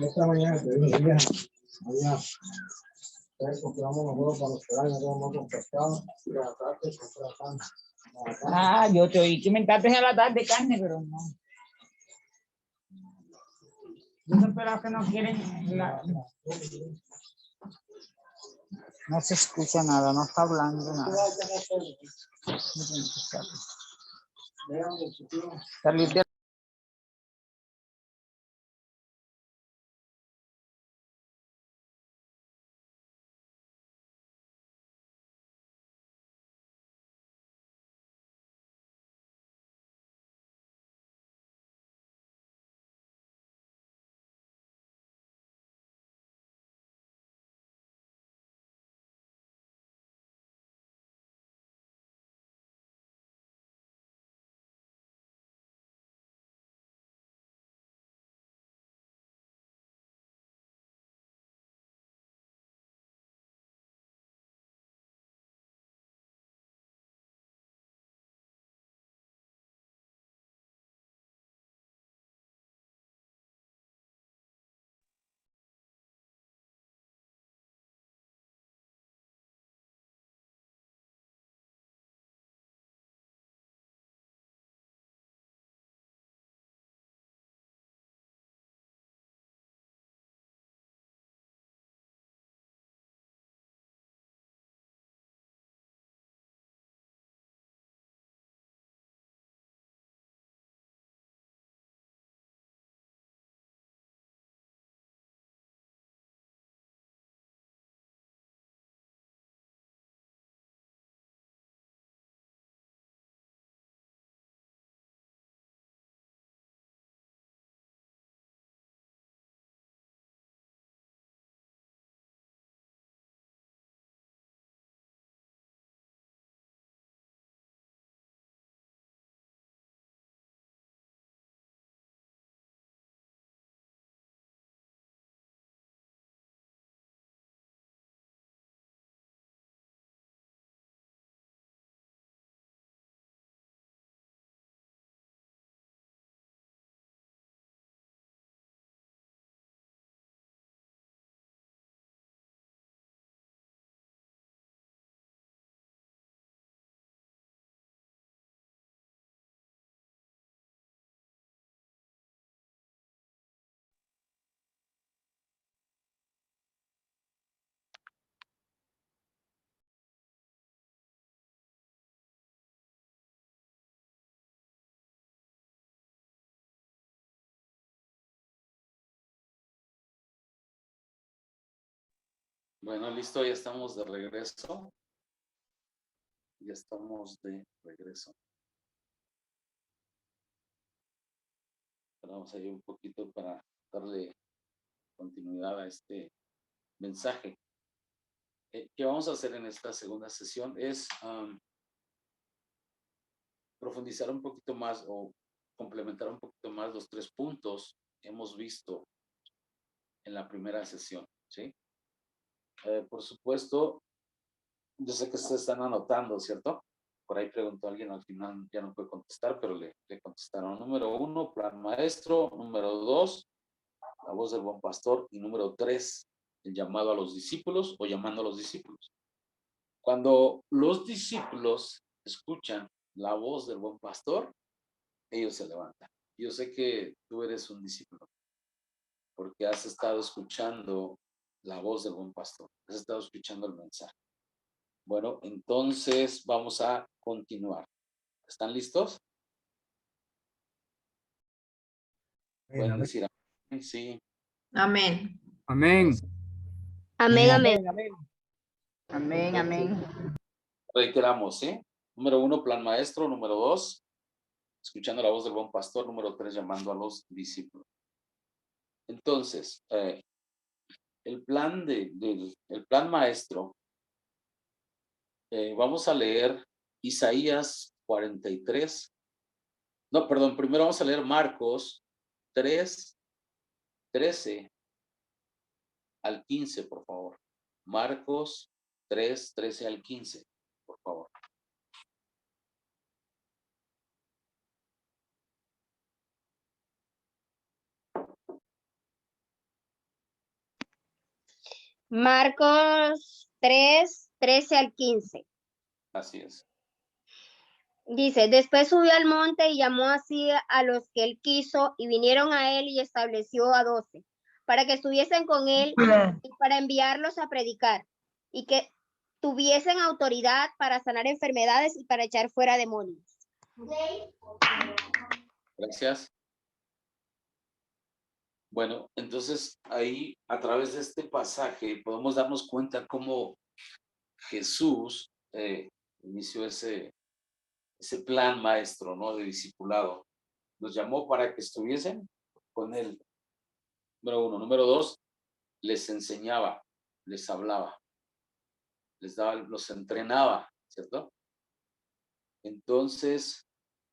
Esta mañana te dije, ya, allá, compramos los huevos para los pelados, no hemos pescado, y a la tarde comprar carne. Ah, yo te oí que me encantes a la tarde carne, pero no. Esos pelados que no quieren, no se escucha nada, no está hablando nada. Salir de Bueno, listo, ya estamos de regreso. Ya estamos de regreso. Vamos a ir un poquito para darle continuidad a este mensaje. ¿Qué vamos a hacer en esta segunda sesión? Es profundizar un poquito más o complementar un poquito más los 3 puntos que hemos visto en la primera sesión, ¿sí? Por supuesto, yo sé que ustedes están anotando, ¿cierto? Por ahí preguntó alguien, al final ya no puede contestar, pero le contestaron. Número 1, plan maestro. Número 2, la voz del buen pastor. Y número 3, el llamado a los discípulos o llamando a los discípulos. Cuando los discípulos escuchan la voz del buen pastor, ellos se levantan. Yo sé que tú eres un discípulo, porque has estado escuchando la voz del buen pastor, has estado escuchando el mensaje. Bueno, entonces vamos a continuar. ¿Están listos? Pueden decir amén, sí. Amén. Amén. Amén, amén. Amén, amén. Reiteramos, ¿sí? Número 1, plan maestro. Número 2, escuchando la voz del buen pastor. Número 3, llamando a los discípulos. Entonces, el plan el plan maestro, vamos a leer Isaías 43. No, perdón, primero vamos a leer Marcos 3, 13 al 15, por favor. Marcos 3, 13 al 15, por favor. Marcos 3, 13 al 15. Así es. Dice, después subió al monte y llamó así a los que él quiso y vinieron a él y estableció a 12 para que estuviesen con él y para enviarlos a predicar y que tuviesen autoridad para sanar enfermedades y para echar fuera demonios. Gracias. Bueno, entonces ahí a través de este pasaje podemos darnos cuenta cómo Jesús inició ese plan maestro, ¿no? De discipulado. Los llamó para que estuviesen con él. Número 1. Número 2, les enseñaba, les hablaba, les daba, los entrenaba, ¿cierto? Entonces,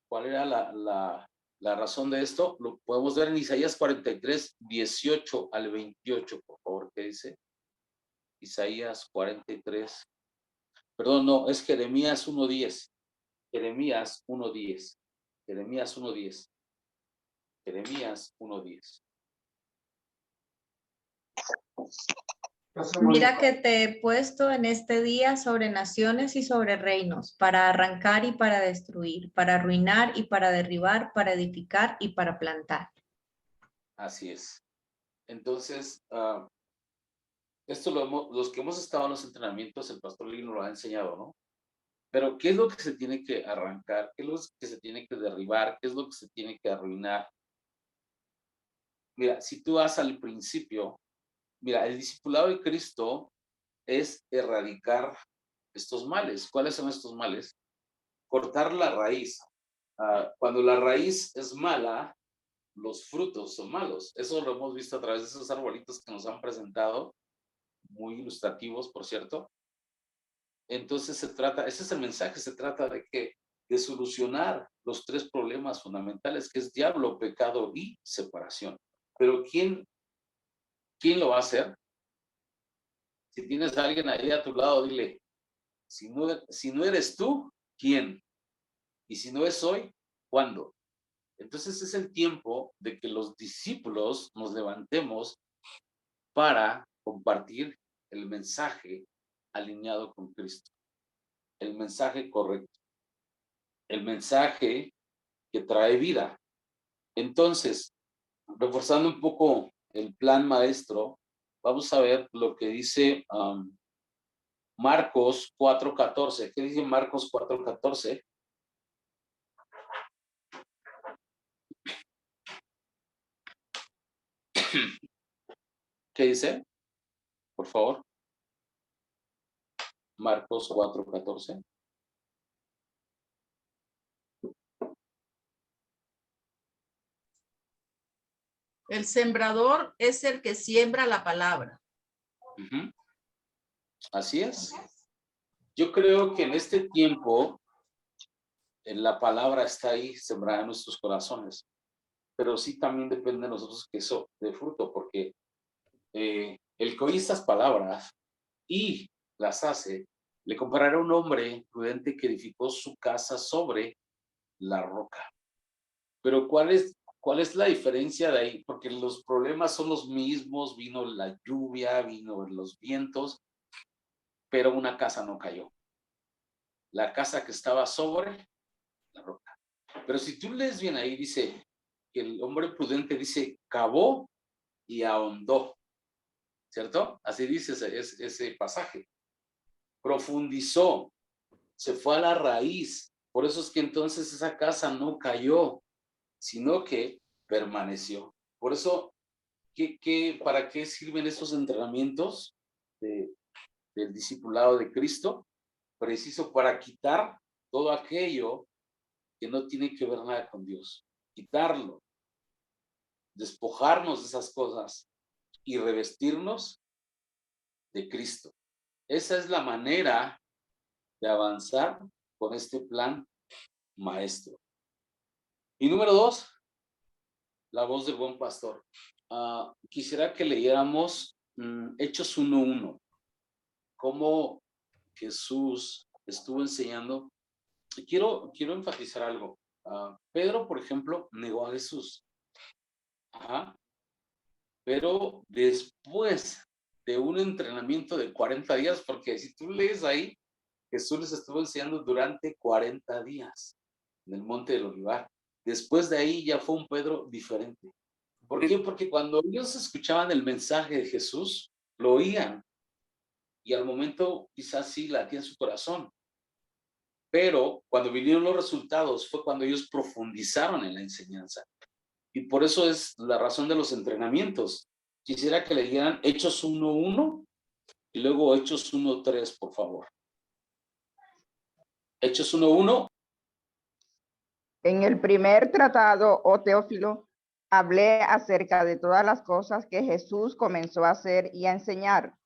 ¿cuál era la razón de esto? Lo podemos ver en Isaías 43, 18 al 28, por favor, ¿qué dice? Isaías 43. Perdón, no, es Jeremías 1:10. Jeremías 1:10. Jeremías 1:10. Jeremías 1:10. Mira que te he puesto en este día sobre naciones y sobre reinos, para arrancar y para destruir, para arruinar y para derribar, para edificar y para plantar. Así es. Entonces, esto los que hemos estado en los entrenamientos, el pastor Lino lo ha enseñado, ¿no? Pero, ¿qué es lo que se tiene que arrancar? ¿Qué es lo que se tiene que derribar? ¿Qué es lo que se tiene que arruinar? Mira, si tú vas al principio, mira, el discipulado de Cristo es erradicar estos males. ¿Cuáles son estos males? Cortar la raíz. Cuando la raíz es mala, los frutos son malos. Eso lo hemos visto a través de esos arbolitos que nos han presentado, muy ilustrativos, por cierto. Entonces ese es el mensaje, se trata de solucionar los 3 problemas fundamentales, que es diablo, pecado y separación. Pero ¿quién lo va a hacer? Si tienes a alguien ahí a tu lado, dile, si no eres tú, ¿quién? Y si no es hoy, ¿cuándo? Entonces es el tiempo de que los discípulos nos levantemos para compartir el mensaje alineado con Cristo. El mensaje correcto. El mensaje que trae vida. Entonces, reforzando un poco el plan maestro, vamos a ver lo que dice Marcos 4:14. ¿Qué dice Marcos 4:14? ¿Qué dice? Por favor. Marcos 4:14. El sembrador es el que siembra la palabra. Así es. Yo creo que en este tiempo la palabra está ahí sembrada en nuestros corazones, pero sí también depende de nosotros que eso dé fruto, porque el que oye estas palabras y las hace, le comparará a un hombre prudente que edificó su casa sobre la roca. Pero ¿cuál es la diferencia de ahí? Porque los problemas son los mismos, vino la lluvia, vino los vientos, pero una casa no cayó. La casa que estaba sobre la roca. Pero si tú lees bien ahí, dice que el hombre prudente dice, cavó y ahondó, ¿cierto? Así dice ese pasaje. Profundizó, se fue a la raíz. Por eso es que entonces esa casa no cayó, sino que permaneció. Por eso, ¿para qué sirven estos entrenamientos del discipulado de Cristo? Preciso para quitar todo aquello que no tiene que ver nada con Dios. Quitarlo, despojarnos de esas cosas y revestirnos de Cristo. Esa es la manera de avanzar con este plan maestro. Y número 2, la voz del buen pastor. Quisiera que leyéramos Hechos 1:1, cómo Jesús estuvo enseñando. Y quiero enfatizar algo. Pedro, por ejemplo, negó a Jesús. Pero después de un entrenamiento de 40 días, porque si tú lees ahí, Jesús les estuvo enseñando durante 40 días en el Monte del Olivar. Después de ahí ya fue un Pedro diferente. ¿Por qué? Porque cuando ellos escuchaban el mensaje de Jesús, lo oían. Y al momento quizás sí latía en su corazón. Pero cuando vinieron los resultados fue cuando ellos profundizaron en la enseñanza. Y por eso es la razón de los entrenamientos. Quisiera que leyeran Hechos 1:1 y luego Hechos 1:3, por favor. Hechos 1:1. En el primer tratado, oh Teófilo, hablé acerca de todas las cosas que Jesús comenzó a hacer y a enseñar.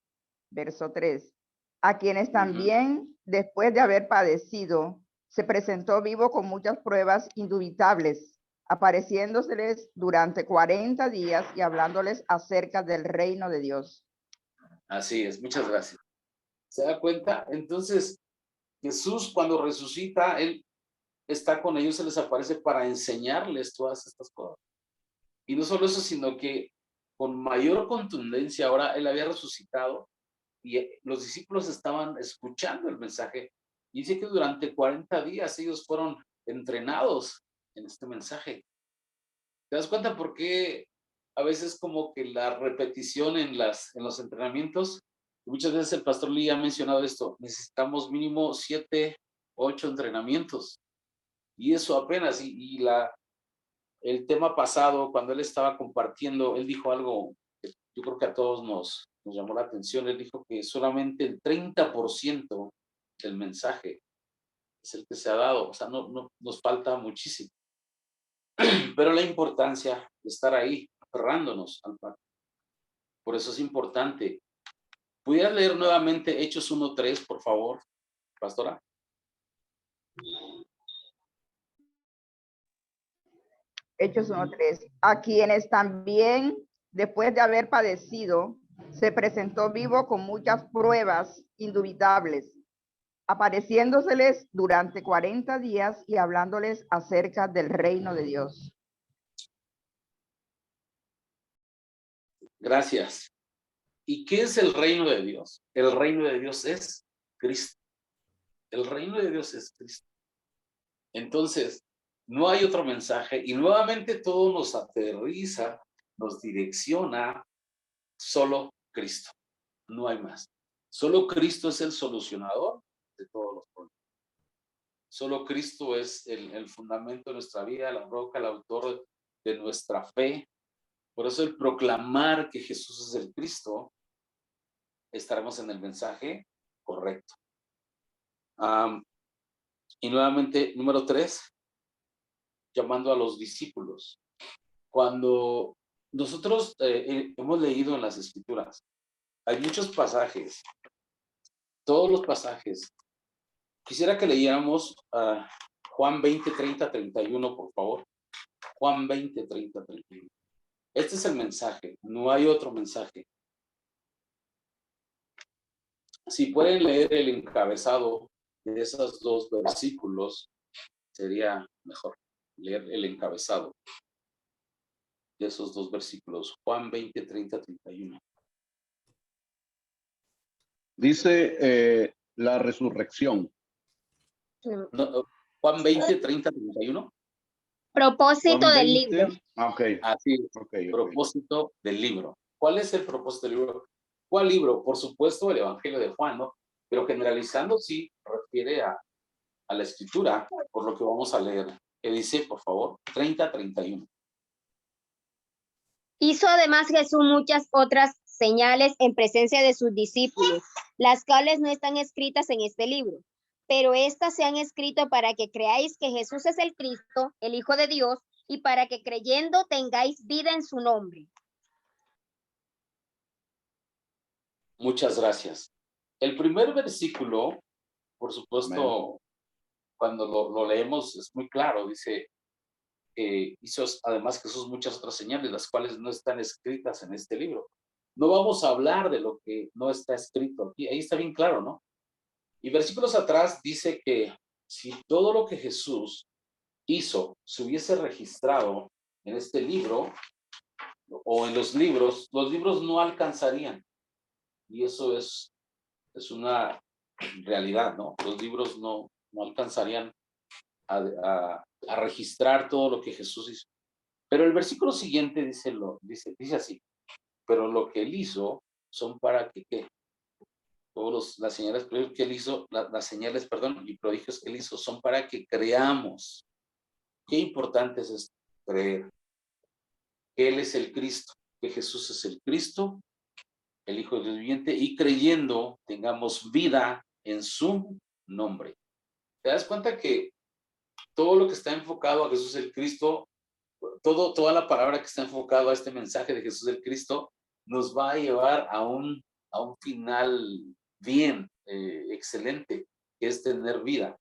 Verso 3. A quienes también, después de haber padecido, se presentó vivo con muchas pruebas indubitables, apareciéndoseles durante 40 días y hablándoles acerca del reino de Dios. Así es, muchas gracias. ¿Se da cuenta? Entonces, Jesús cuando resucita, Él está con ellos, se les aparece para enseñarles todas estas cosas. Y no solo eso, sino que con mayor contundencia, ahora Él había resucitado y los discípulos estaban escuchando el mensaje. Y dice que durante 40 días ellos fueron entrenados en este mensaje. ¿Te das cuenta por qué a veces como que la repetición en los entrenamientos? Muchas veces el pastor Lee ha mencionado esto, necesitamos mínimo 7, 8 entrenamientos. Y eso apenas, el tema pasado, cuando él estaba compartiendo, él dijo algo que yo creo que a todos nos llamó la atención. Él dijo que solamente el 30% del mensaje es el que se ha dado. O sea, no nos falta muchísimo. Pero la importancia de estar ahí, aferrándonos al pacto. Por eso es importante. ¿Pudieras leer nuevamente Hechos 1:3, por favor, pastora? Hechos 1:3. A quienes también, después de haber padecido, se presentó vivo con muchas pruebas indubitables, apareciéndoseles durante 40 días y hablándoles acerca del reino de Dios. Gracias. ¿Y qué es el reino de Dios? El reino de Dios es Cristo. El reino de Dios es Cristo. Entonces, no hay otro mensaje y nuevamente todo nos aterriza, nos direcciona solo Cristo. No hay más. Solo Cristo es el solucionador de todos los problemas. Solo Cristo es el fundamento de nuestra vida, la roca, el autor de nuestra fe. Por eso el proclamar que Jesús es el Cristo, estaremos en el mensaje correcto. Y nuevamente, número 3, llamando a los discípulos. Cuando nosotros hemos leído en las Escrituras, hay muchos pasajes, todos los pasajes. Quisiera que leyéramos Juan 20, 30, 31, por favor. Juan 20, 30, 31. Este es el mensaje, no hay otro mensaje. Si pueden leer el encabezado de esos dos versículos, sería mejor leer el encabezado de esos dos versículos. Juan 20, 30, 31. Dice la resurrección. No, Juan 20, 30, 31. Propósito Juan del 20. libro. Okay. Así es. Okay. Propósito del libro. ¿Cuál es el propósito del libro? ¿Cuál libro? Por supuesto, el Evangelio de Juan, ¿no? Pero generalizando, sí refiere a la Escritura, por lo que vamos a leer. ¿Qué dice, por favor? 30, 31. Hizo además Jesús muchas otras señales en presencia de sus discípulos, las cuales no están escritas en este libro, pero estas se han escrito para que creáis que Jesús es el Cristo, el Hijo de Dios, y para que creyendo tengáis vida en su nombre. Muchas gracias. El primer versículo, por supuesto, cuando lo leemos es muy claro, dice, hizo además Jesús muchas otras señales, las cuales no están escritas en este libro. No vamos a hablar de lo que no está escrito aquí, ahí está bien claro, ¿no? Y versículos atrás dice que si todo lo que Jesús hizo se hubiese registrado en este libro o en los libros no alcanzarían. Y eso es una realidad, ¿no? Los libros no alcanzarían a registrar todo lo que Jesús hizo. Pero el versículo siguiente dice así, pero lo que él hizo son para que, ¿qué? Las señales que él hizo, las señales, perdón, y prodigios que él hizo son para que creamos. Qué importante es esto, creer que él es el Cristo, que Jesús es el Cristo, el Hijo de Dios viviente, y creyendo tengamos vida en su nombre. ¿Te das cuenta que todo lo que está enfocado a Jesús el Cristo, toda la palabra que está enfocado a este mensaje de Jesús el Cristo, nos va a llevar a un final bien, excelente, que es tener vida?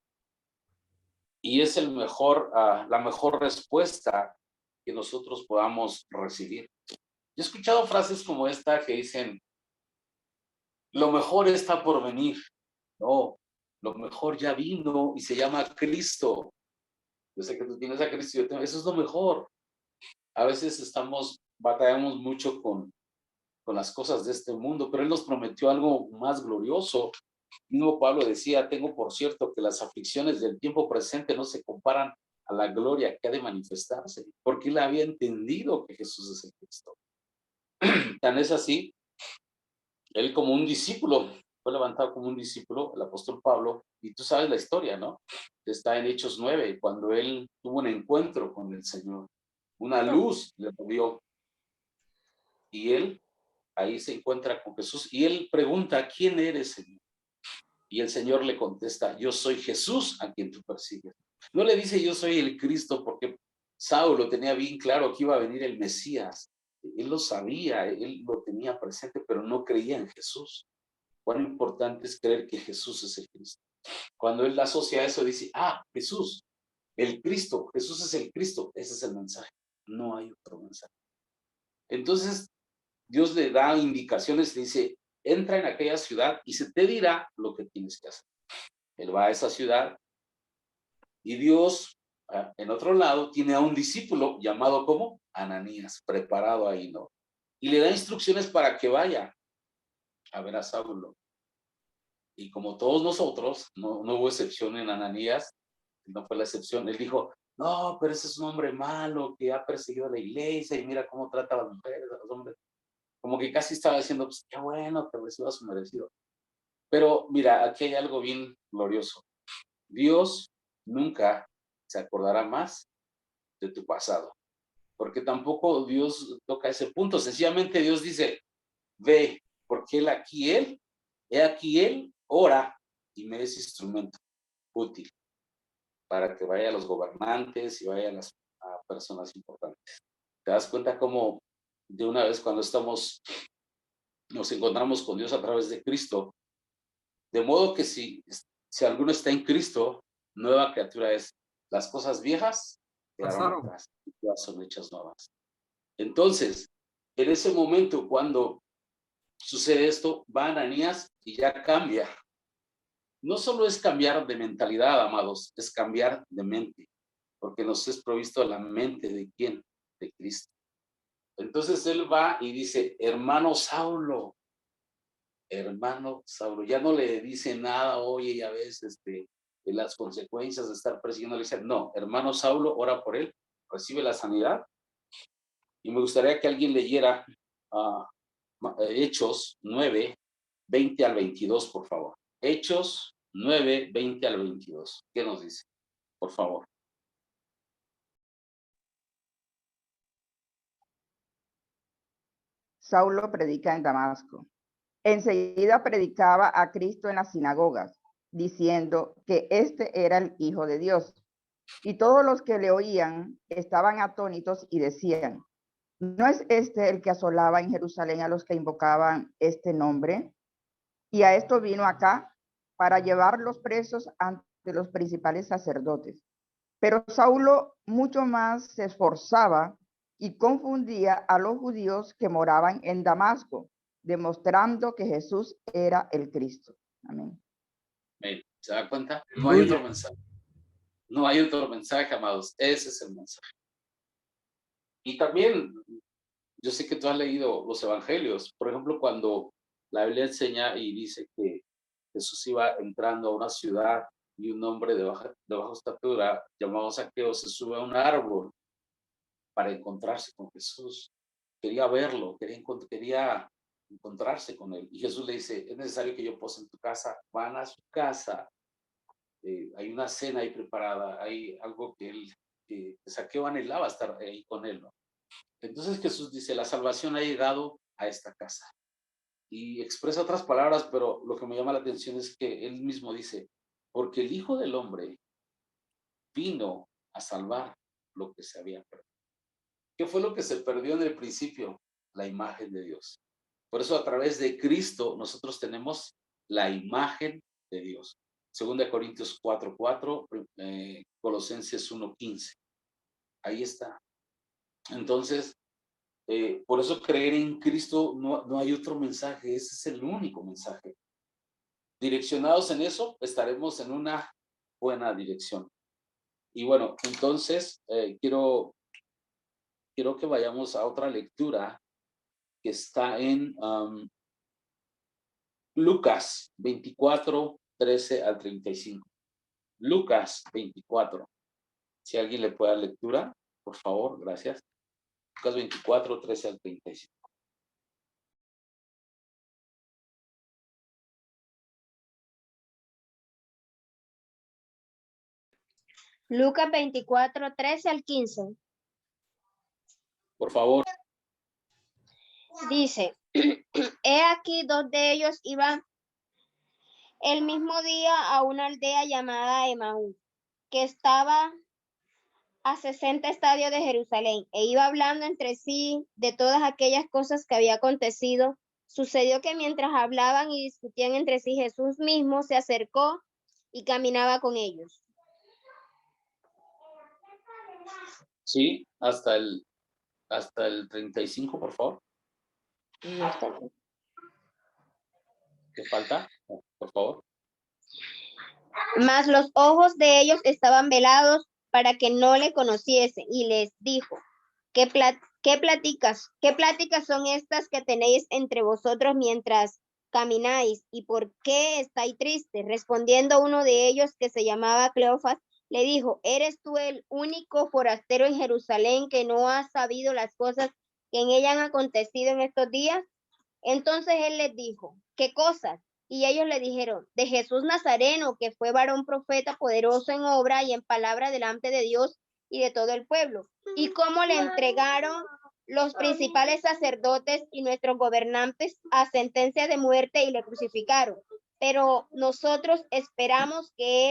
Y es la mejor respuesta que nosotros podamos recibir. Yo he escuchado frases como esta que dicen, lo mejor está por venir. No, lo mejor ya vino y se llama Cristo. Yo sé que tú tienes a Cristo, eso es lo mejor. A veces batallamos mucho con las cosas de este mundo, pero Él nos prometió algo más glorioso. Mismo Pablo decía, tengo por cierto que las aflicciones del tiempo presente no se comparan a la gloria que ha de manifestarse, porque él había entendido que Jesús es el Cristo. Tan es así, él como un discípulo, fue levantado como un discípulo, el apóstol Pablo, y tú sabes la historia, ¿no? Está en Hechos 9, cuando él tuvo un encuentro con el Señor, una luz le dio, y él ahí se encuentra con Jesús, y él pregunta, ¿quién eres, Señor? Y el Señor le contesta, yo soy Jesús a quien tú persigues. No le dice yo soy el Cristo porque Saulo tenía bien claro que iba a venir el Mesías. Él lo sabía, él lo tenía presente, pero no creía en Jesús. Cuán importante es creer que Jesús es el Cristo. Cuando él asocia eso, dice, Jesús, el Cristo, Jesús es el Cristo. Ese es el mensaje. No hay otro mensaje. Entonces, Dios le da indicaciones, le dice, entra en aquella ciudad y se te dirá lo que tienes que hacer. Él va a esa ciudad y Dios, en otro lado, tiene a un discípulo llamado como Ananías, preparado ahí, ¿no? Y le da instrucciones para que vaya a ver a Saulo. Y como todos nosotros, no hubo excepción en Ananías, no fue la excepción. Él dijo, no, pero ese es un hombre malo que ha perseguido a la iglesia y mira cómo trata a las mujeres, a los hombres. Como que casi estaba diciendo, pues qué bueno que reciba su merecido. Pero mira, aquí hay algo bien glorioso. Dios nunca se acordará más de tu pasado, porque tampoco Dios toca ese punto. Sencillamente Dios dice, ve, porque he aquí él ora y me es instrumento útil para que vaya a los gobernantes y vaya a las personas importantes. ¿Te das cuenta cómo de una vez cuando nos encontramos con Dios a través de Cristo? De modo que si alguno está en Cristo, nueva criatura es. Las cosas viejas quedaron atrás, ya son hechas nuevas. Entonces, en ese momento, cuando sucede esto, va Ananías y ya cambia. No solo es cambiar de mentalidad, amados, es cambiar de mente, porque nos es provisto la mente de ¿quién? De Cristo. Entonces él va y dice, hermano Saulo, ya no le dice nada, oye, ya ves, las consecuencias de estar persiguiendo a la iglesia. No, hermano Saulo, ora por él, recibe la sanidad. Y me gustaría que alguien leyera Hechos 9, 20 al 22, por favor. Hechos 9, 20 al 22. ¿Qué nos dice? Por favor. Saulo predica en Damasco. Enseguida predicaba a Cristo en las sinagogas, diciendo que este era el Hijo de Dios. Y todos los que le oían estaban atónitos y decían, ¿no es este el que asolaba en Jerusalén a los que invocaban este nombre? Y a esto vino acá para llevar los presos ante los principales sacerdotes. Pero Saulo mucho más se esforzaba y confundía a los judíos que moraban en Damasco, demostrando que Jesús era el Cristo. Amén. ¿Se da cuenta? No hay otro mensaje. No hay otro mensaje, amados. Ese es el mensaje. Y también, yo sé que tú has leído los evangelios. Por ejemplo, cuando la Biblia enseña y dice que Jesús iba entrando a una ciudad y un hombre de baja estatura llamado Zaqueo se sube a un árbol para encontrarse con Jesús. Quería verlo, quería encontrarse con él. Y Jesús le dice, es necesario que yo pose en tu casa. Van a su casa. Hay una cena ahí preparada. Hay algo que Zaqueo anhelaba estar ahí con él, ¿no? Entonces Jesús dice, la salvación ha llegado a esta casa. Y expresa otras palabras, pero lo que me llama la atención es que él mismo dice, porque el Hijo del Hombre vino a salvar lo que se había perdido. ¿Qué fue lo que se perdió en el principio? La imagen de Dios. Por eso a través de Cristo nosotros tenemos la imagen de Dios. 2 Corintios 4:4, Colosenses 1:15. Ahí está. Entonces, por eso creer en Cristo no hay otro mensaje, ese es el único mensaje. Direccionados en eso, estaremos en una buena dirección. Y bueno, entonces quiero que vayamos a otra lectura que está en Lucas 24:13 al 35. Lucas 24. Si alguien le puede dar lectura, por favor, gracias. Lucas 24:13 al 35. Lucas 24:13 al 15. Por favor. Dice, he aquí dos de ellos iban el mismo día a una aldea llamada Emaús, que estaba a 60 estadios de Jerusalén, e iba hablando entre sí de todas aquellas cosas que había acontecido. Sucedió que mientras hablaban y discutían entre sí, Jesús mismo se acercó y caminaba con ellos. Sí, hasta el 35, por favor. ¿Qué falta? Por favor. Mas los ojos de ellos estaban velados para que no le conociesen, y les dijo, ¿qué pláticas son estas que tenéis entre vosotros mientras camináis? ¿Y por qué estáis tristes? Respondiendo uno de ellos, que se llamaba Cleofas, le dijo, ¿eres tú el único forastero en Jerusalén que no has sabido las cosas que en ella han acontecido en estos días? Entonces él les dijo, ¿qué cosas? Y ellos le dijeron, de Jesús Nazareno, que fue varón profeta, poderoso en obra y en palabra delante de Dios y de todo el pueblo. Y cómo le entregaron los principales sacerdotes y nuestros gobernantes a sentencia de muerte y le crucificaron. Pero nosotros esperamos que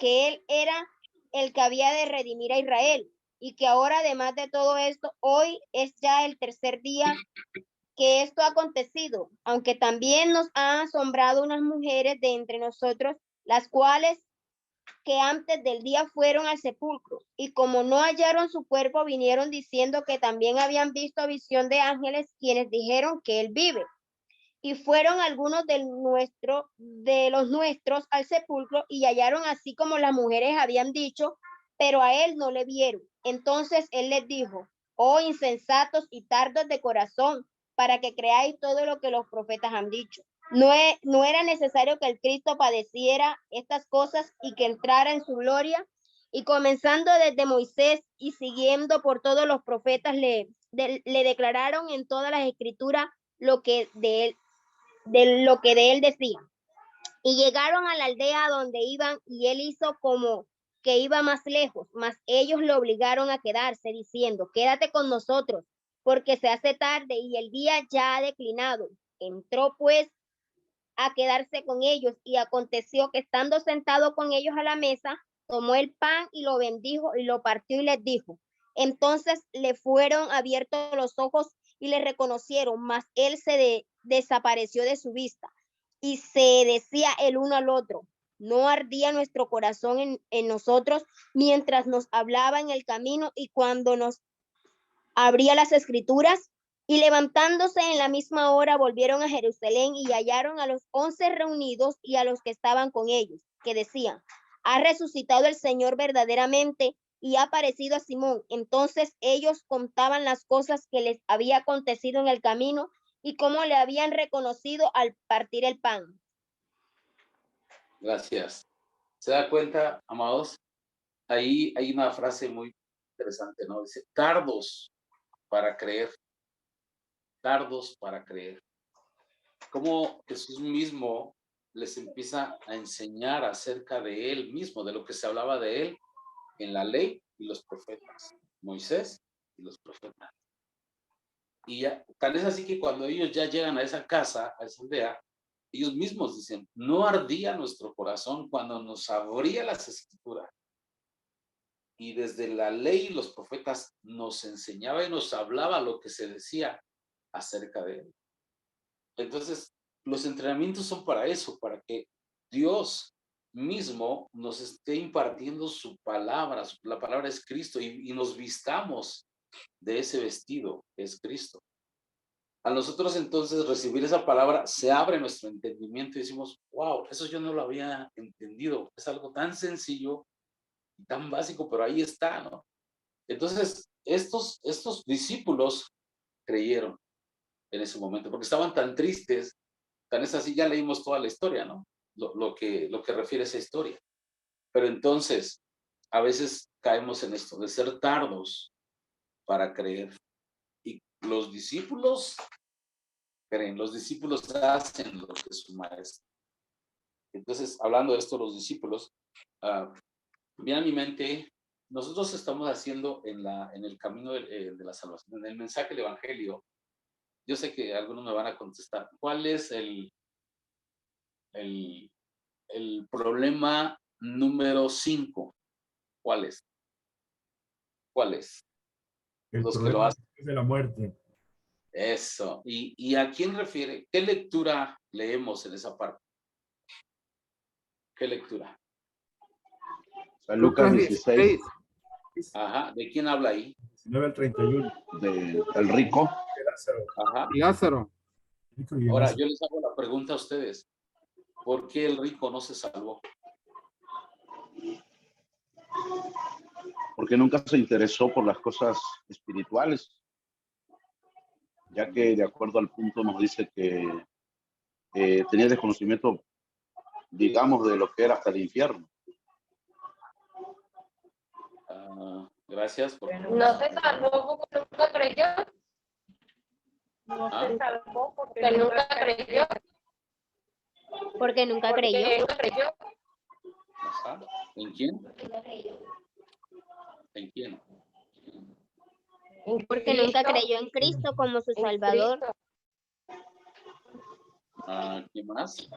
él era el que había de redimir a Israel, y que ahora, además de todo esto, hoy es ya el tercer día que esto ha acontecido, aunque también nos han asombrado unas mujeres de entre nosotros, las cuales que antes del día fueron al sepulcro, y como no hallaron su cuerpo, vinieron diciendo que también habían visto visión de ángeles, quienes dijeron que él vive. Y fueron algunos de los nuestros al sepulcro, y hallaron así como las mujeres habían dicho, pero a él no le vieron. Entonces él les dijo, oh insensatos y tardos de corazón, para que creáis todo lo que los profetas han dicho. No era necesario que el Cristo padeciera estas cosas y que entrara en su gloria. Y comenzando desde Moisés y siguiendo por todos los profetas, le declararon en todas las escrituras lo que de él decía. Y llegaron a la aldea donde iban, y él hizo como que iba más lejos, mas ellos lo obligaron a quedarse, diciendo, quédate con nosotros, porque se hace tarde y el día ya ha declinado. Entró pues a quedarse con ellos, y aconteció que estando sentado con ellos a la mesa, tomó el pan y lo bendijo y lo partió y les dijo. Entonces le fueron abiertos los ojos y le reconocieron, mas él se desapareció de su vista. Y se decía el uno al otro, ¿no ardía nuestro corazón en nosotros mientras nos hablaba en el camino y cuando nos abría las escrituras? Y levantándose en la misma hora volvieron a Jerusalén y hallaron a los 11 reunidos y a los que estaban con ellos, que decían, ha resucitado el Señor verdaderamente y ha aparecido a Simón. Entonces ellos contaban las cosas que les había acontecido en el camino y cómo le habían reconocido al partir el pan. Gracias. ¿Se da cuenta, amados? Ahí hay una frase muy interesante, ¿no? Dice, tardos para creer. Tardos para creer. Cómo Jesús mismo les empieza a enseñar acerca de él mismo, de lo que se hablaba de él en la ley y los profetas. Moisés y los profetas. Y ya, tal es así que cuando ellos ya llegan a esa casa, a esa aldea, ellos mismos dicen, no ardía nuestro corazón cuando nos abría las escrituras. Y desde la ley y los profetas nos enseñaba y nos hablaba lo que se decía acerca de él. Entonces, los entrenamientos son para eso, para que Dios mismo nos esté impartiendo su palabra. La palabra es Cristo y nos vistamos de ese vestido que es Cristo. A nosotros entonces recibir esa palabra se abre nuestro entendimiento y decimos, wow, eso yo no lo había entendido. Es algo tan sencillo y tan básico, pero ahí está, ¿no? Entonces, estos discípulos creyeron en ese momento, porque estaban tan tristes, tan es así, ya leímos toda la historia, ¿no? Lo que refiere a esa historia. Pero entonces, a veces caemos en esto, de ser tardos para creer. Y los discípulos creen, los discípulos hacen lo que su maestro. Entonces, hablando de esto, los discípulos, viene a mi mente, nosotros estamos haciendo en el camino de la salvación, en el mensaje del Evangelio. Yo sé que algunos me van a contestar, ¿cuál es el problema número 5? ¿Cuál es? ¿Cuál es? El Los que lo hacen. de la muerte. Eso. ¿Y a quién refiere? ¿Qué lectura leemos en esa parte? ¿Qué lectura? San Lucas 16. Ajá. ¿De quién habla ahí? 19 al 31. Del rico. De Lázaro. Ajá. Lázaro. Ahora, yo les hago la pregunta a ustedes. ¿Por qué el rico no se salvó? Porque nunca se interesó por las cosas espirituales, ya que de acuerdo al punto nos dice que tenía desconocimiento, digamos, de lo que era hasta el infierno. Gracias. No se salvó porque nunca creyó. No se salvó porque nunca creyó. Porque nunca creyó. Ajá. ¿En quién? ¿En quién? Porque nunca creyó en Cristo como su Salvador. ¿Qué más?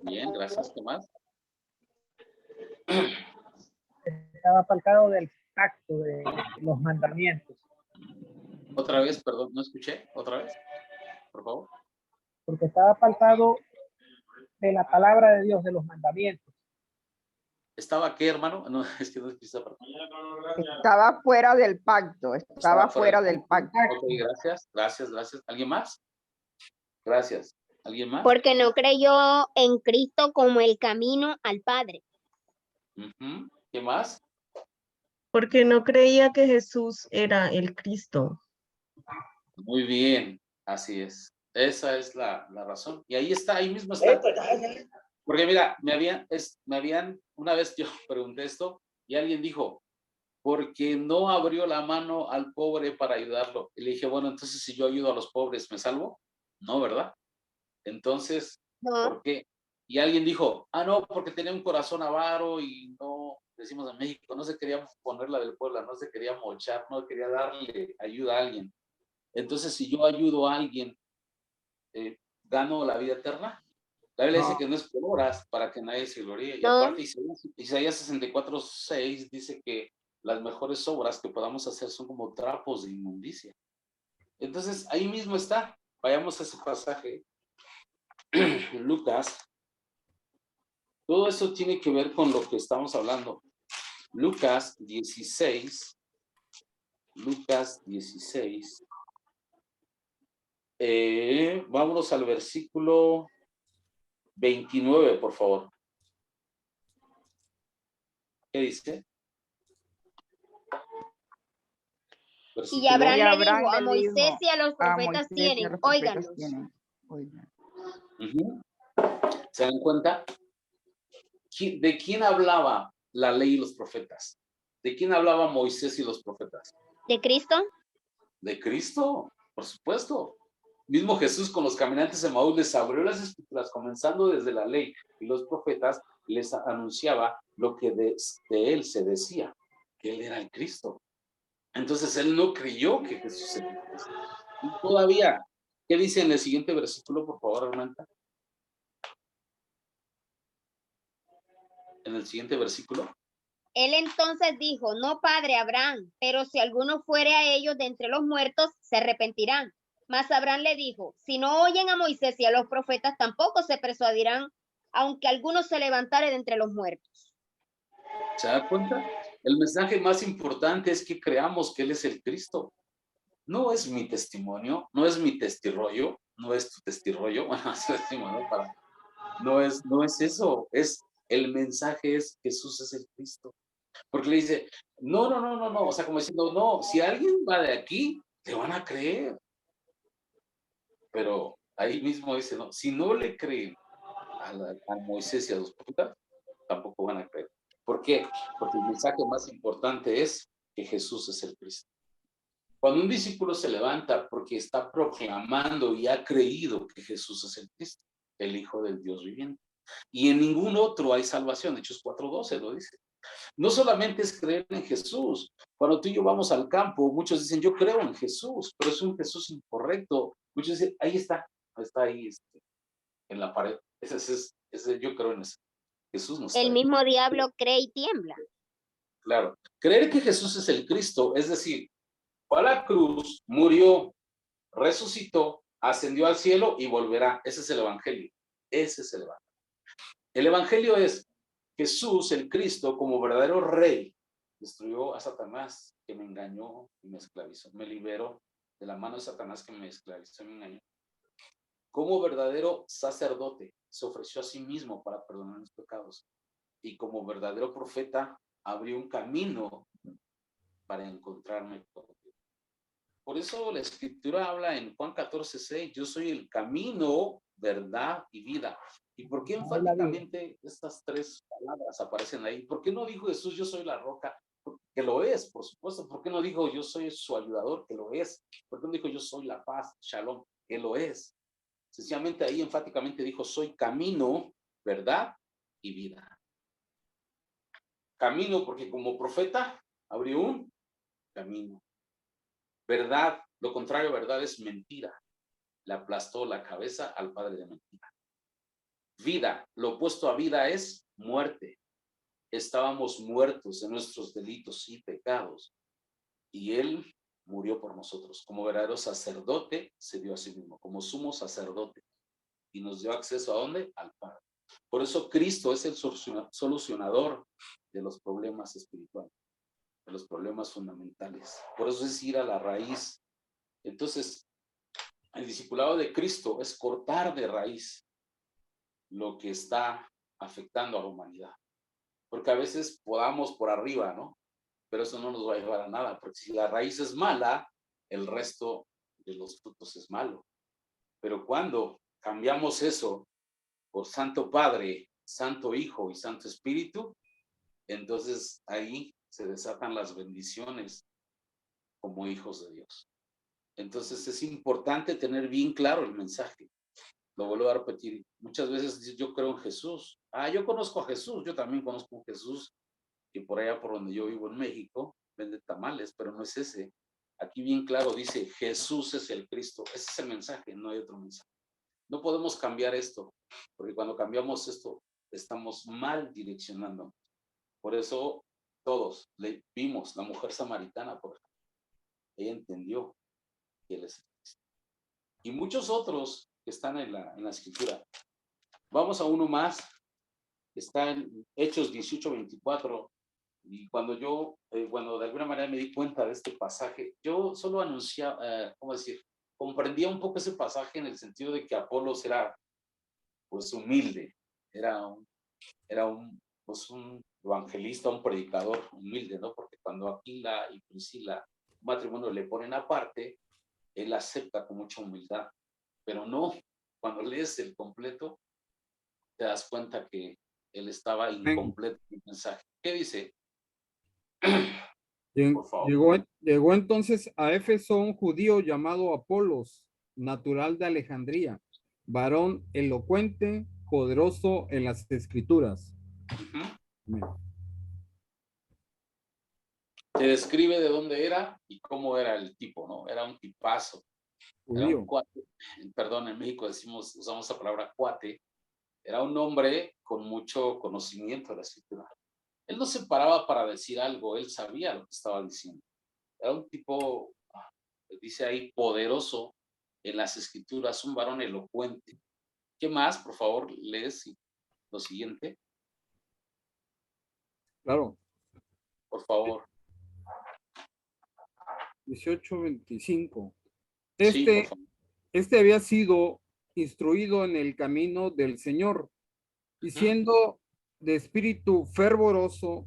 Bien, gracias. ¿Qué más? Estaba faltado del pacto de los mandamientos. Otra vez, perdón, no escuché. Otra vez, por favor. Porque estaba faltado de la palabra de Dios, de los mandamientos. ¿Estaba qué, hermano? No, es que no escuché esa parte. Estaba fuera del pacto, estaba fuera del pacto. Ok, gracias. ¿Alguien más? Gracias. ¿Alguien más? Porque no creyó en Cristo como el camino al Padre. ¿Qué más? Porque no creía que Jesús era el Cristo. Muy bien, así es. Esa es la razón. Y ahí está, ahí mismo está. Porque mira, una vez yo pregunté esto y alguien dijo, porque no abrió la mano al pobre para ayudarlo. Y le dije, bueno, entonces si yo ayudo a los pobres, ¿me salvo? No, ¿verdad? Entonces, ¿por qué? Y alguien dijo, no, porque tenía un corazón avaro y no, decimos en México, no se quería poner la del Puebla, no se quería mochar, no quería darle ayuda a alguien. Entonces, si yo ayudo a alguien, ¿gano la vida eterna? La Biblia dice que no es por obras para que nadie se gloríe. Y aparte, Isaías 64:6 dice que las mejores obras que podamos hacer son como trapos de inmundicia. Entonces, ahí mismo está. Vayamos a ese pasaje. Lucas. Todo eso tiene que ver con lo que estamos hablando. Lucas 16. Lucas 16. Vámonos al versículo 29, por favor. ¿Qué dice? Y Abraham le dijo, a Moisés y a los profetas tienen, óiganlos. ¿Se dan cuenta? ¿De quién hablaba la ley y los profetas? ¿De quién hablaba Moisés y los profetas? ¿De Cristo? De Cristo, por supuesto. Mismo Jesús con los caminantes de Emaús les abrió las escrituras, comenzando desde la ley y los profetas, les anunciaba lo que de él se decía, que él era el Cristo. Entonces él no creyó que Jesús era el Cristo. Y todavía, ¿qué dice en el siguiente versículo, por favor, Armenta? En el siguiente versículo. Él entonces dijo, no, padre Abraham, pero si alguno fuere a ellos de entre los muertos, se arrepentirán. Mas Abraham le dijo, si no oyen a Moisés y a los profetas, tampoco se persuadirán, aunque alguno se levantare de entre los muertos. ¿Se da cuenta? El mensaje más importante es que creamos que Él es el Cristo. No es mi testimonio, no es mi testirollo, no es tu testirollo. Bueno, así decimos, ¿no? No es eso, el mensaje es Jesús es el Cristo. Porque le dice, no, o sea, como diciendo, no, si alguien va de aquí, le van a creer. Pero ahí mismo dice, no, si no le creen a Moisés y a los profetas, tampoco van a creer. ¿Por qué? Porque el mensaje más importante es que Jesús es el Cristo. Cuando un discípulo se levanta porque está proclamando y ha creído que Jesús es el Cristo, el Hijo del Dios viviente, y en ningún otro hay salvación, Hechos 4:12 lo dice. No solamente es creer en Jesús. Cuando tú y yo vamos al campo, muchos dicen, yo creo en Jesús, pero es un Jesús incorrecto. Muchos dicen, ahí está ahí en la pared. Ese yo creo en ese. Jesús no está El ahí. mismo diablo cree y tiembla. Claro. Creer que Jesús es el Cristo, es decir, fue a la cruz, murió, resucitó, ascendió al cielo y volverá. Ese es el evangelio. Ese es el evangelio. El evangelio es Jesús, el Cristo, como verdadero rey, destruyó a Satanás, que me engañó y me esclavizó. Me liberó de la mano de Satanás, que me esclavizó y me engañó. Como verdadero sacerdote, se ofreció a sí mismo para perdonar mis pecados. Y como verdadero profeta, abrió un camino para encontrarme con Dios. Por eso la Escritura habla en Juan 14:6, yo soy el camino, verdad y vida. ¿Y por qué enfáticamente estas tres palabras aparecen ahí? ¿Por qué no dijo Jesús, yo soy la roca? Que lo es, por supuesto. ¿Por qué no dijo, yo soy su ayudador? Que lo es. ¿Por qué no dijo, yo soy la paz, shalom? Que lo es. Sencillamente ahí enfáticamente dijo, soy camino, verdad y vida. Camino porque como profeta abrió un camino. Verdad, lo contrario a verdad es mentira. Le aplastó la cabeza al padre de mentira. Vida, lo opuesto a vida es muerte. Estábamos muertos en nuestros delitos y pecados. Y Él murió por nosotros. Como verdadero sacerdote, se dio a sí mismo, como sumo sacerdote. Y nos dio acceso ¿a dónde? Al Padre. Por eso Cristo es el solucionador de los problemas espirituales, de los problemas fundamentales. Por eso es ir a la raíz. Entonces, el discipulado de Cristo es cortar de raíz lo que está afectando a la humanidad. Porque a veces podamos por arriba, ¿no? Pero eso no nos va a llevar a nada, porque si la raíz es mala, el resto de los frutos es malo. Pero cuando cambiamos eso por Santo Padre, Santo Hijo y Santo Espíritu, entonces ahí se desatan las bendiciones como hijos de Dios. Entonces es importante tener bien claro el mensaje. Lo vuelvo a repetir. Muchas veces dice, yo creo en Jesús. Yo conozco a Jesús. Yo también conozco a Jesús, que por allá por donde yo vivo en México, vende tamales, pero no es ese. aquí bien claro dice, Jesús es el Cristo. Ese es el mensaje, no hay otro mensaje. No podemos cambiar esto, porque cuando cambiamos esto, estamos mal direccionando. Por eso todos le vimos, la mujer samaritana, por ejemplo, ella entendió que él es el Cristo. Y muchos otros que están en la escritura. Vamos a uno más, está en Hechos 18:24. Y cuando yo, bueno, de alguna manera me di cuenta de este pasaje, yo solo anunciaba, ¿cómo decir? Comprendía un poco ese pasaje en el sentido de que Apolos era, pues, humilde, pues, un evangelista, un predicador humilde, ¿no? Porque cuando Aquila y Priscila, matrimonio, le ponen aparte, él acepta con mucha humildad, pero no, cuando lees el completo, te das cuenta que él estaba incompleto en el mensaje. ¿Qué dice? Por favor. Llegó entonces a Éfeso un judío llamado Apolos, natural de Alejandría, varón elocuente, poderoso en las escrituras. Se describe de dónde era y cómo era el tipo, ¿no? Era un tipazo. Era un cuate. Perdón, en México usamos la palabra cuate. Era un hombre con mucho conocimiento de la escritura. Él no se paraba para decir algo, él sabía lo que estaba diciendo. Era un tipo, dice ahí, poderoso en las escrituras, un varón elocuente. ¿Qué más? Por favor, lees lo siguiente. Claro. Por favor. 18:25. Sí, por favor. Este había sido instruido en el camino del Señor, y siendo de espíritu fervoroso,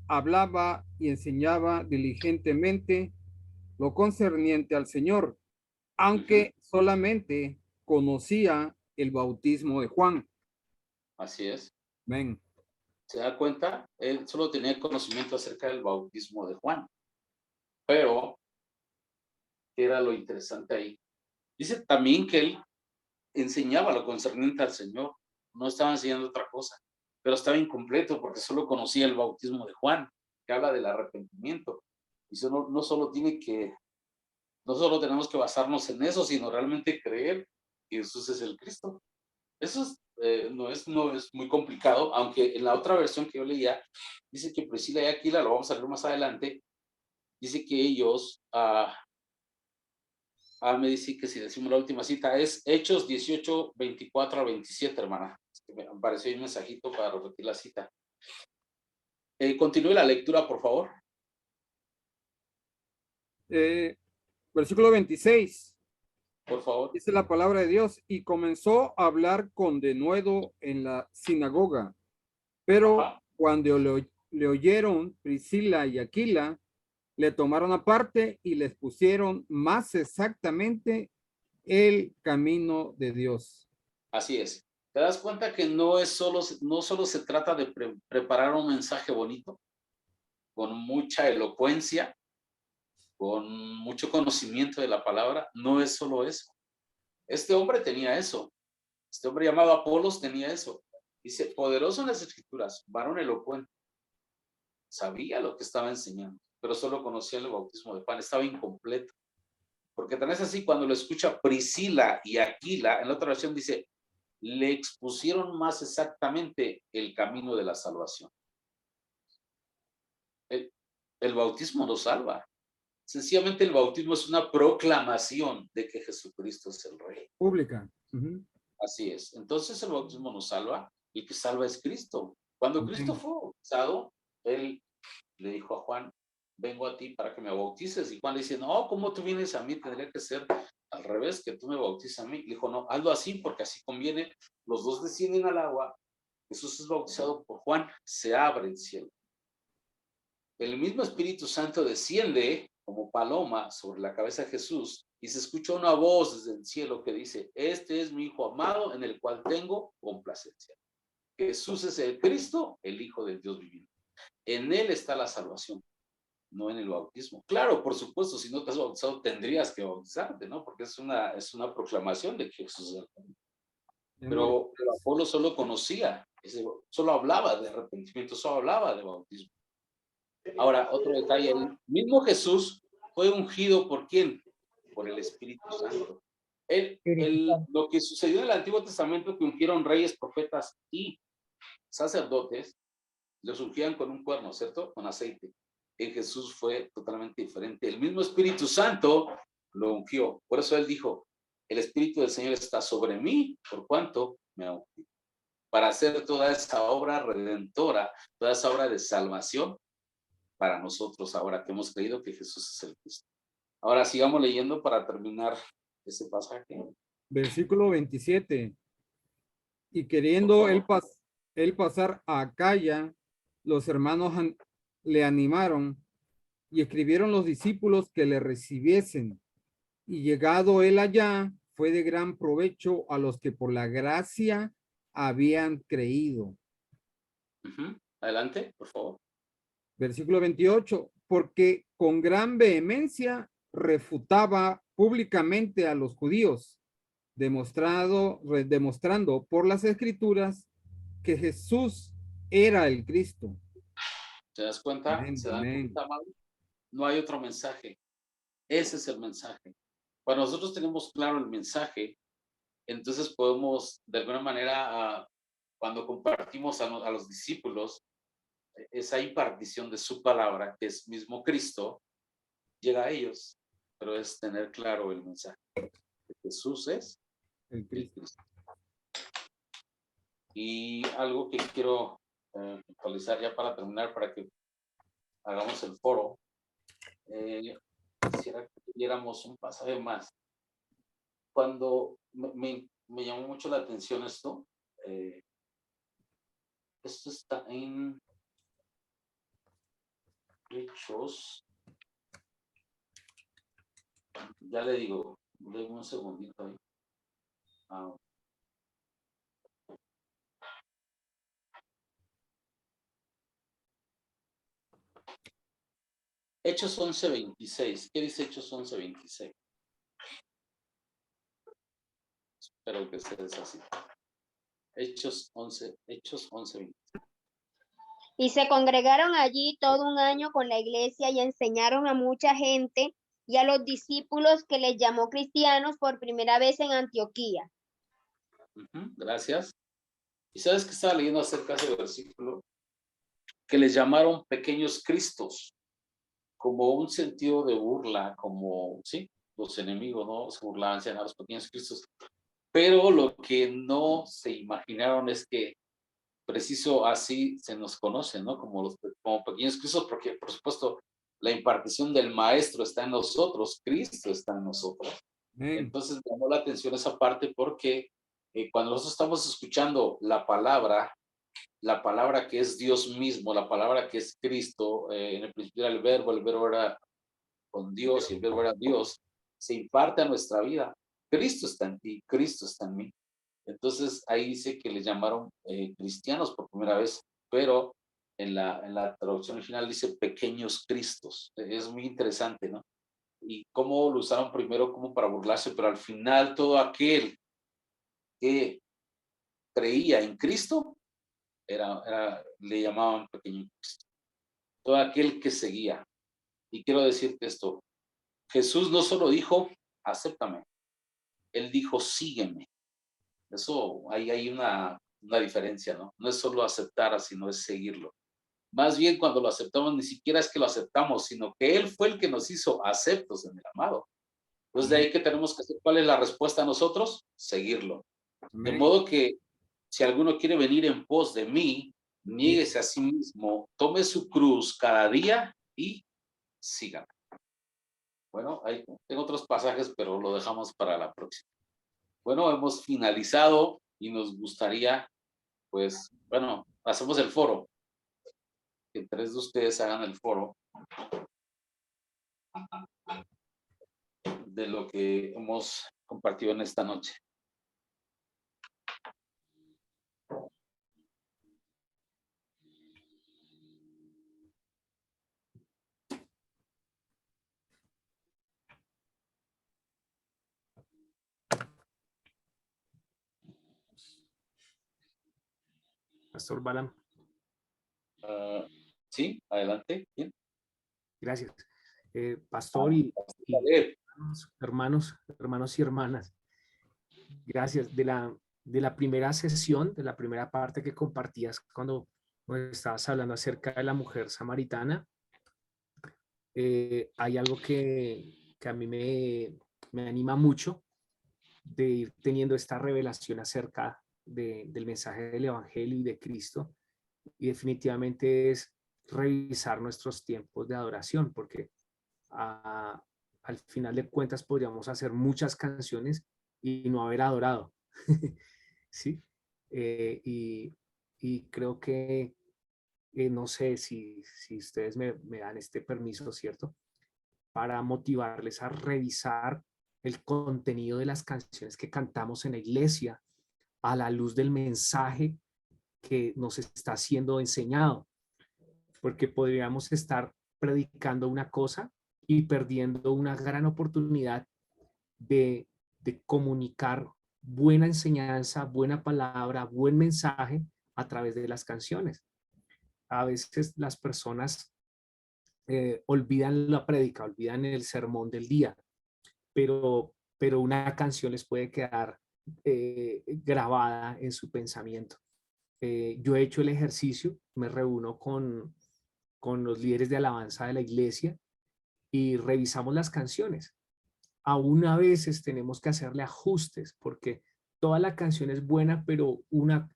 hablaba y enseñaba diligentemente lo concerniente al Señor, aunque solamente conocía el bautismo de Juan. Así es. Ven. ¿Se da cuenta? Él solo tenía conocimiento acerca del bautismo de Juan. Pero, ¿qué era lo interesante ahí? Dice también que él enseñaba lo concerniente al Señor. No estaba enseñando otra cosa, pero estaba incompleto porque solo conocía el bautismo de Juan, que habla del arrepentimiento. Y eso no solo tenemos que basarnos en eso, sino realmente creer que Jesús es el Cristo. Eso no es muy complicado, aunque en la otra versión que yo leía, dice que Priscila y Aquila, lo vamos a ver más adelante, dice que ellos, me dice que si decimos la última cita, es Hechos 18:24-27, hermana. Me apareció un mensajito para repetir la cita. Continúe la lectura, por favor. Versículo 26. Por favor. Dice la palabra de Dios, y comenzó a hablar con denuedo en la sinagoga. Pero cuando le oyeron Priscila y Aquila, le tomaron aparte y les pusieron más exactamente el camino de Dios. Así es. ¿Te das cuenta que no solo se trata de preparar un mensaje bonito, con mucha elocuencia, con mucho conocimiento de la palabra? No es solo eso. Este hombre tenía eso. Este hombre llamado Apolos tenía eso. Dice, poderoso en las escrituras, varón elocuente. Sabía lo que estaba enseñando, pero solo conocía el bautismo de Juan. Estaba incompleto. Porque tan es así, cuando lo escucha Priscila y Aquila, en la otra versión dice, le expusieron más exactamente el camino de la salvación. El bautismo no salva. Sencillamente el bautismo es una proclamación de que Jesucristo es el Rey. Pública. Así es. Entonces el bautismo no salva, el que salva es Cristo. Cuando Cristo fue bautizado, él le dijo a Juan, vengo a ti para que me bautices. Y Juan le dice, no, ¿cómo tú vienes a mí? Tendría que ser al revés, que tú me bautices a mí. Le dijo, no, hazlo así porque así conviene. Los dos descienden al agua. Jesús es bautizado por Juan. Se abre el cielo. El mismo Espíritu Santo desciende como paloma sobre la cabeza de Jesús y se escucha una voz desde el cielo que dice, este es mi Hijo amado en el cual tengo complacencia. Jesús es el Cristo, el Hijo del Dios viviente. En él está la salvación, no en el bautismo. Claro, por supuesto, si no te has bautizado, tendrías que bautizarte, ¿no? Porque es una proclamación de que Jesús es el Cristo. Pero Apolo solo conocía, solo hablaba de arrepentimiento, solo hablaba de bautismo. Ahora, otro detalle, el mismo Jesús fue ungido ¿por quién? Por el Espíritu Santo. Lo que sucedió en el Antiguo Testamento, que ungieron reyes, profetas y sacerdotes, los ungían con un cuerno, ¿cierto? Con aceite. En Jesús fue totalmente diferente. El mismo Espíritu Santo lo ungió. Por eso él dijo, el Espíritu del Señor está sobre mí, por cuanto me ha ungido. Para hacer toda esa obra redentora, toda esa obra de salvación para nosotros ahora que hemos creído que Jesús es el Cristo. Ahora sigamos leyendo para terminar ese pasaje. Versículo 27. Y queriendo él pasar a Acaya, los hermanos le animaron y escribieron los discípulos que le recibiesen. Y llegado él allá, fue de gran provecho a los que por la gracia habían creído. Adelante, por favor. Versículo 28. Porque con gran vehemencia refutaba públicamente a los judíos, demostrando por las escrituras que Jesús era el Cristo. ¿Te das cuenta? Amén, ¿Se dan amén. cuenta, amado? No hay otro mensaje. Ese es el mensaje. Cuando nosotros tenemos claro el mensaje, entonces podemos, de alguna manera, cuando compartimos a los discípulos, esa impartición de su palabra, que es mismo Cristo, llega a ellos, pero es tener claro el mensaje. Jesús es el Cristo. Y algo que quiero actualizar ya para terminar, para que hagamos el foro, quisiera que viéramos un pasaje más. Cuando me llamó mucho la atención esto, esto está en Hechos, ya le digo, denme un segundito ahí. Hechos 11:26. ¿Qué dice Hechos 11:26? Espero que sea así. Hechos 11:26. Y se congregaron allí todo un año con la iglesia y enseñaron a mucha gente y a los discípulos que les llamó cristianos por primera vez en Antioquía. Gracias. ¿Y sabes qué estaba leyendo acerca de ese versículo? Que les llamaron pequeños cristos, como un sentido de burla, como, sí, los enemigos, ¿no? Se burlaban, se llamaban los pequeños cristos. Pero lo que no se imaginaron es que preciso así se nos conoce, ¿no? Como pequeños cristos, porque por supuesto la impartición del maestro está en nosotros, Cristo está en nosotros. Entonces me llamó la atención esa parte porque cuando nosotros estamos escuchando la palabra que es Dios mismo, la palabra que es Cristo, en el principio era el verbo era con Dios y el verbo era Dios, se imparte a nuestra vida. Cristo está en ti, Cristo está en mí. Entonces ahí dice que le llamaron cristianos por primera vez, pero en la traducción original dice pequeños cristos. Es muy interesante, ¿no? Y cómo lo usaron primero como para burlarse, pero al final todo aquel que creía en Cristo le llamaban pequeño Cristo. Todo aquel que seguía. Y quiero decirte esto, Jesús no solo dijo, acéptame, él dijo, sígueme. Eso, ahí hay una diferencia, ¿no? No es solo aceptar, sino es seguirlo. Más bien cuando lo aceptamos, ni siquiera es que lo aceptamos, sino que él fue el que nos hizo aceptos en el amado. Entonces de ahí que tenemos que hacer, ¿cuál es la respuesta a nosotros? Seguirlo. De modo que si alguno quiere venir en pos de mí, niéguese a sí mismo, tome su cruz cada día y sígame. Bueno, hay otros pasajes, pero lo dejamos para la próxima. Bueno, hemos finalizado y nos gustaría, pues, bueno, hacemos el foro. Que 3 de ustedes hagan el foro de lo que hemos compartido en esta noche. Pastor Balam. Sí, adelante. ¿Bien? Gracias. Pastor y hermanos y hermanas. Gracias. De la primera sesión, de la primera parte que compartías cuando nos estabas hablando acerca de la mujer samaritana, hay algo que a mí me anima mucho de ir teniendo esta revelación acerca del mensaje del Evangelio y de Cristo, y definitivamente es revisar nuestros tiempos de adoración, porque al final de cuentas podríamos hacer muchas canciones y no haber adorado. ¿Sí? Y creo que no sé si ustedes me dan este permiso, ¿cierto? Para motivarles a revisar el contenido de las canciones que cantamos en la iglesia a la luz del mensaje que nos está siendo enseñado. Porque podríamos estar predicando una cosa y perdiendo una gran oportunidad de comunicar buena enseñanza, buena palabra, buen mensaje a través de las canciones. A veces las personas olvidan la prédica, olvidan el sermón del día, pero una canción les puede quedar grabada en su pensamiento. Yo he hecho el ejercicio, me reúno con los líderes de alabanza de la iglesia y revisamos las canciones. Aún a veces tenemos que hacerle ajustes porque toda la canción es buena, pero una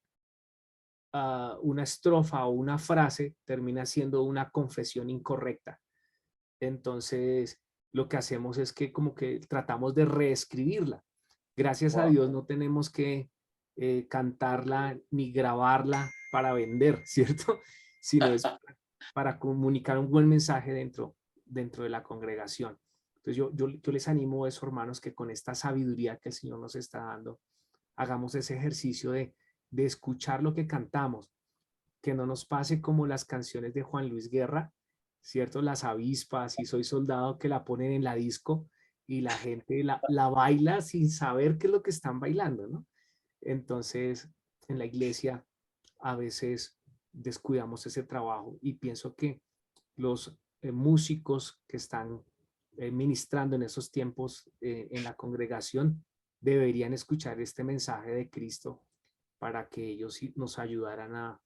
estrofa o una frase termina siendo una confesión incorrecta. Entonces, lo que hacemos es que como que tratamos de reescribirla. Gracias a Dios no tenemos que cantarla ni grabarla para vender, ¿cierto? Sino es para comunicar un buen mensaje dentro de la congregación. Entonces yo les animo a esos hermanos que con esta sabiduría que el Señor nos está dando, hagamos ese ejercicio de escuchar lo que cantamos, que no nos pase como las canciones de Juan Luis Guerra, ¿cierto? Las avispas y Soy Soldado, que la ponen en la disco y la gente la baila sin saber qué es lo que están bailando, ¿no? Entonces, en la iglesia a veces descuidamos ese trabajo y pienso que los músicos que están ministrando en esos tiempos en la congregación deberían escuchar este mensaje de Cristo para que ellos nos ayudaran a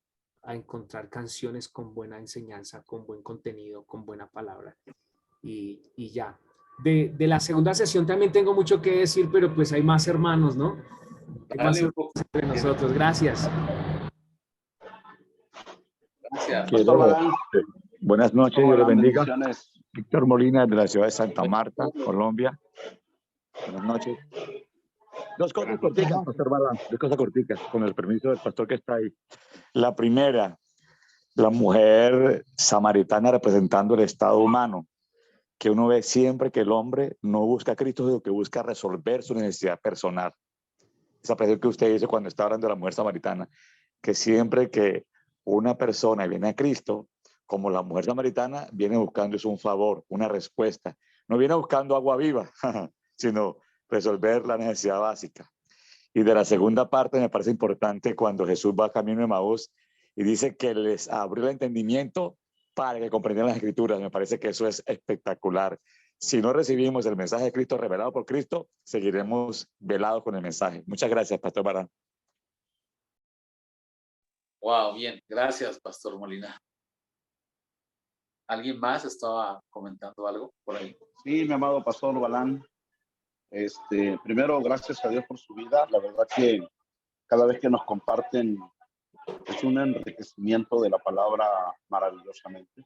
encontrar canciones con buena enseñanza, con buen contenido, con buena palabra. Y ya. De la segunda sesión también tengo mucho que decir, pero pues hay más hermanos, ¿no? Hay más hermanos entre nosotros. Gracias. Gracias. Buenas noches, Dios les bendiga. Víctor Molina, de la ciudad de Santa Marta, Colombia. Buenas noches. Dos cosas corticas, Pastor Balán, dos cosas corticas, con el permiso del pastor que está ahí. La primera, la mujer samaritana representando el estado humano, que uno ve siempre que el hombre no busca a Cristo, sino que busca resolver su necesidad personal. Esa expresión que usted dice cuando está hablando de la mujer samaritana, que siempre que una persona viene a Cristo, como la mujer samaritana, viene buscando es un favor, una respuesta. No viene buscando agua viva, sino resolver la necesidad básica. Y de la segunda parte me parece importante cuando Jesús va camino de Emaús y dice que les abrió el entendimiento para que comprendieran las Escrituras. Me parece que eso es espectacular. Si no recibimos el mensaje de Cristo revelado por Cristo, seguiremos velados con el mensaje. Muchas gracias, Pastor Barán. Wow, bien. Gracias, Pastor Molina. ¿Alguien más estaba comentando algo por ahí? Sí, mi amado Pastor Balán. Primero, gracias a Dios por su vida. La verdad que cada vez que nos comparten es un enriquecimiento de la palabra maravillosamente.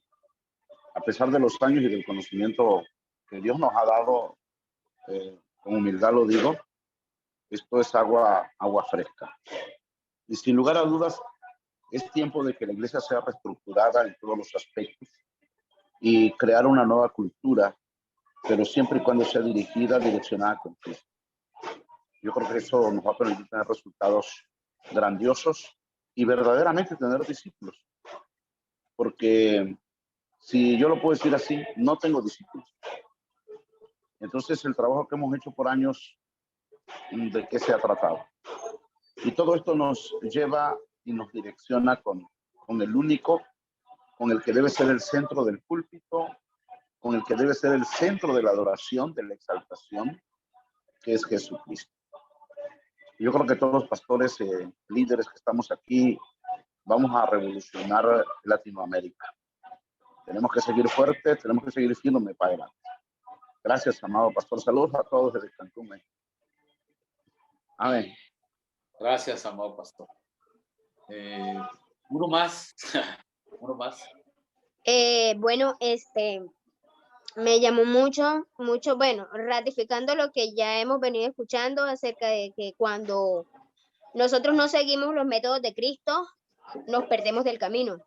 A pesar de los años y del conocimiento que Dios nos ha dado, con humildad lo digo, esto es agua fresca. Y sin lugar a dudas, es tiempo de que la iglesia sea reestructurada en todos los aspectos y crear una nueva cultura, pero siempre y cuando sea direccionada con Cristo. Yo creo que eso nos va a permitir tener resultados grandiosos y verdaderamente tener discípulos. Porque si yo lo puedo decir así, no tengo discípulos. Entonces el trabajo que hemos hecho por años, ¿de qué se ha tratado? Y todo esto nos lleva y nos direcciona con el único, con el que debe ser el centro del púlpito con el que debe ser el centro de la adoración, de la exaltación, que es Jesucristo. Yo creo que todos los pastores, líderes que estamos aquí, vamos a revolucionar Latinoamérica. Tenemos que seguir fuertes, tenemos que seguir firmes para adelante. Gracias, amado pastor. Saludos a todos desde Cancún. Amén. Gracias, amado pastor. Uno más. Uno más. Bueno, me llamó mucho, bueno, ratificando lo que ya hemos venido escuchando acerca de que cuando nosotros no seguimos los métodos de Cristo, nos perdemos del camino.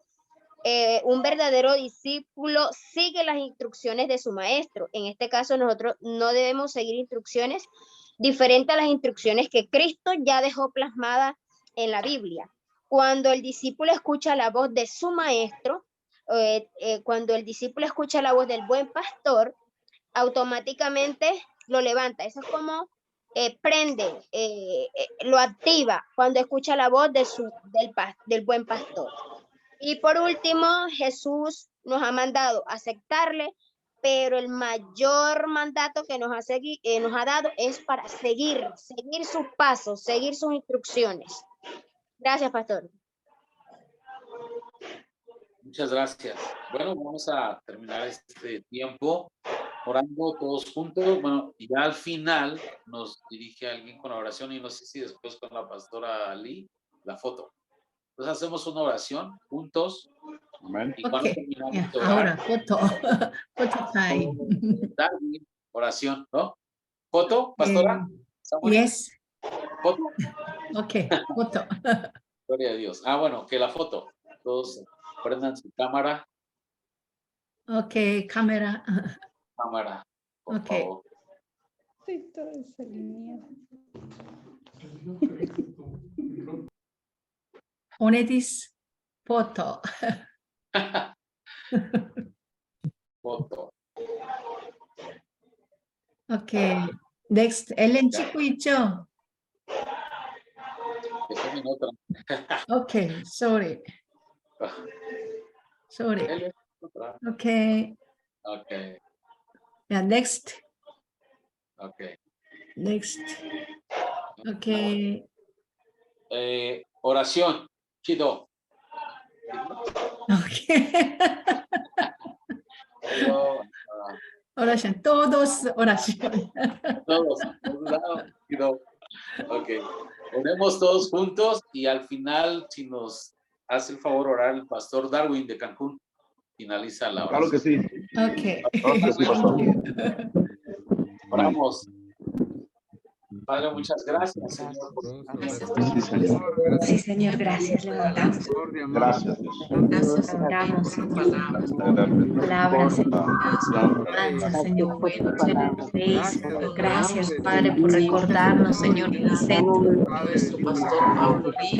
Un verdadero discípulo sigue las instrucciones de su maestro. En este caso, nosotros no debemos seguir instrucciones diferentes a las instrucciones que Cristo ya dejó plasmadas en la Biblia. Cuando el discípulo escucha la voz de su maestro, cuando el discípulo escucha la voz del buen pastor, automáticamente lo levanta. Eso es como prende, lo activa cuando escucha la voz del buen pastor. Y por último, Jesús nos ha mandado a aceptarle, pero el mayor mandato que nos ha dado es para seguir sus pasos, seguir sus instrucciones. Gracias, pastor. Muchas gracias. Bueno, vamos a terminar este tiempo orando todos juntos. Bueno, y ya al final nos dirige alguien con la oración y no sé si después con la pastora Ali, la foto. Entonces hacemos una oración juntos. Amén. Y cuando terminamos de orar, Ahora, foto. Foto time. Darwin, oración, ¿no? ¿Foto, pastora? Yes. ¿Foto? Ok, foto. Gloria a Dios. Ah, bueno, que la foto. Todos prendan su cámara. Ok, cámara. Cámara, por Ok. favor. Sí, todo es alineado. Onetis foto. Foto. Ok. Next, Ellen 찍고 있죠? Déjame en otra. Ok, sorry. Sorry. Él es otra. Ok. Ok, Yeah, next. ok. Next. Ok. Oración. Chido. Ok. Chido. Oración. Todos oración. Todos. Chido. Ok. Oremos todos juntos y al final, si nos hace el favor orar el pastor Darwin de Cancún, finaliza la oración. Claro que sí. Ok. Claro que sí, pastor. Oramos. Padre, muchas gracias, Señor. Sí, Señor. Sí, Señor, gracias. Levantamos. Gracias, Dios. Gracias, oramos, Señor. Palabra, Señor. Alabanza, Señor. Gracias, Padre, por recordarnos, Señor, que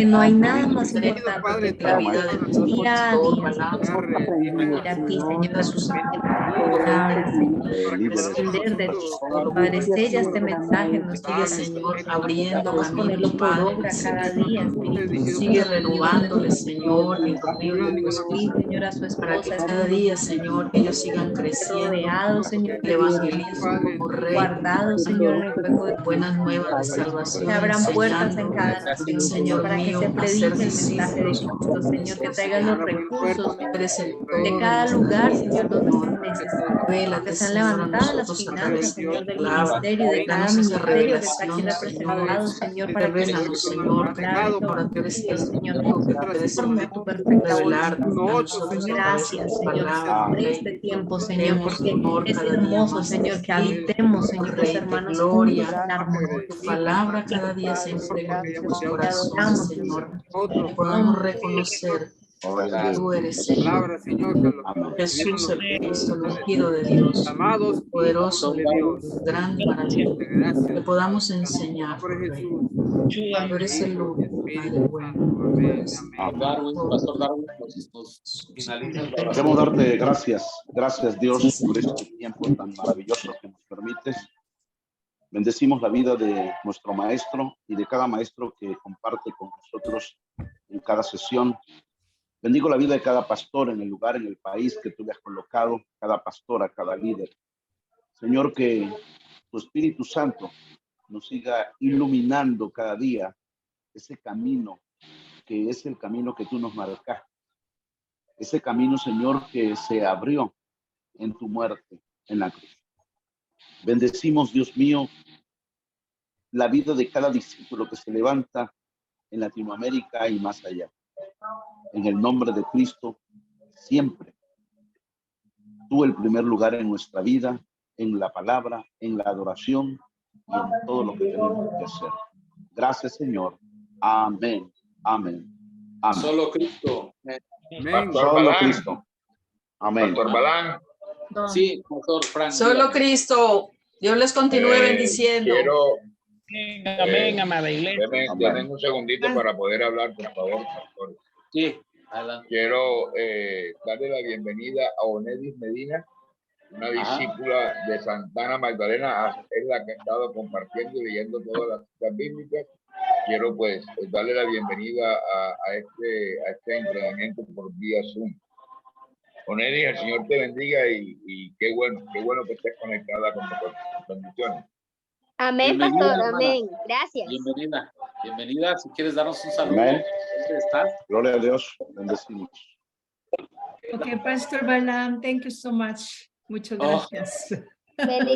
no hay nada más importante que la vida de nuestro día a día. Venir aquí, Señor, a sus palabras, aprender de ti, Padre. Sella este mensaje en nuestro día, Señor, abriendo, vamos a ponerlo por obra cada día, Espíritu. Sigue renovándole, Señor, en tu espíritu, Señor, a su esposa, para que cada día, Señor, ellos sigan creciendo, rodeados, Señor, de evangelismo, guardados, Señor, en el fuego de buenas nuevas de salvación. Que abran puertas en cada nación, Señor, para que se predique el mensaje de Cristo, Señor, que traigan los recursos de cada lugar, Señor, donde se necesita, que sean levantadas las finanzas, Señor, del ministerio, de cada ministerio que está aquí representado, Señor, para que Señor, Señor, conforme a tu perfecta voluntad. Gracias, Señor, por este tiempo, Señor, porque es hermoso, Señor, que habitemos, Señor, los hermanos juntos en armonía. Tu palabra cada día se entrega en nuestros corazones, Señor, que podamos reconocer que tú eres, Señor, Jesús, el Cristo, el ungido de Dios, poderoso de Dios, grande, maravilloso, que podamos enseñar, tú eres el luz, Padre bueno. Darwin, pastor Darwin, nos finaliza la oración. Queremos darte gracias Dios por este tiempo tan maravilloso que nos permites. Bendecimos la vida de nuestro maestro y de cada maestro que comparte con nosotros en cada sesión. Bendigo la vida de cada pastor en el lugar, en el país que tú le has colocado, cada pastora, cada líder. Señor, que tu Espíritu Santo nos siga iluminando cada día ese camino que es el camino que tú nos marcaste. Ese camino, Señor, que se abrió en tu muerte en la cruz. Bendecimos, Dios mío, la vida de cada discípulo que se levanta en Latinoamérica y más allá. En el nombre de Cristo, siempre tú el primer lugar en nuestra vida, en la palabra, en la adoración y en todo lo que tenemos que hacer. Gracias, Señor. Amén. Amén. Amén. Solo Cristo. Amén. Solo Cristo. Amén. Pastor Balán. Sí, Pastor Frank. Solo Cristo. Dios les continúe bendiciendo. Quiero. Amén, amada iglesia. Denme un segundito para poder hablar, por favor, pastor. Sí, adelante. Quiero darle la bienvenida a Onedis Medina, una discípula de Santana Magdalena, es la que ha estado compartiendo y leyendo todas las citas bíblicas. Quiero pues darle la bienvenida a este entrenamiento por vía Zoom. Onedis, el Señor te bendiga y qué bueno que estés conectada con nosotros. Bendiciones. Amén, Bienvenida, pastor. hermana. Amén. Gracias. Bienvenida. Si quieres darnos un saludo. Amén. ¿Dónde estás? Gloria a Dios. Bendecimos. Okay, Pastor Balam, thank you so much. Muchas gracias. Bendiciones.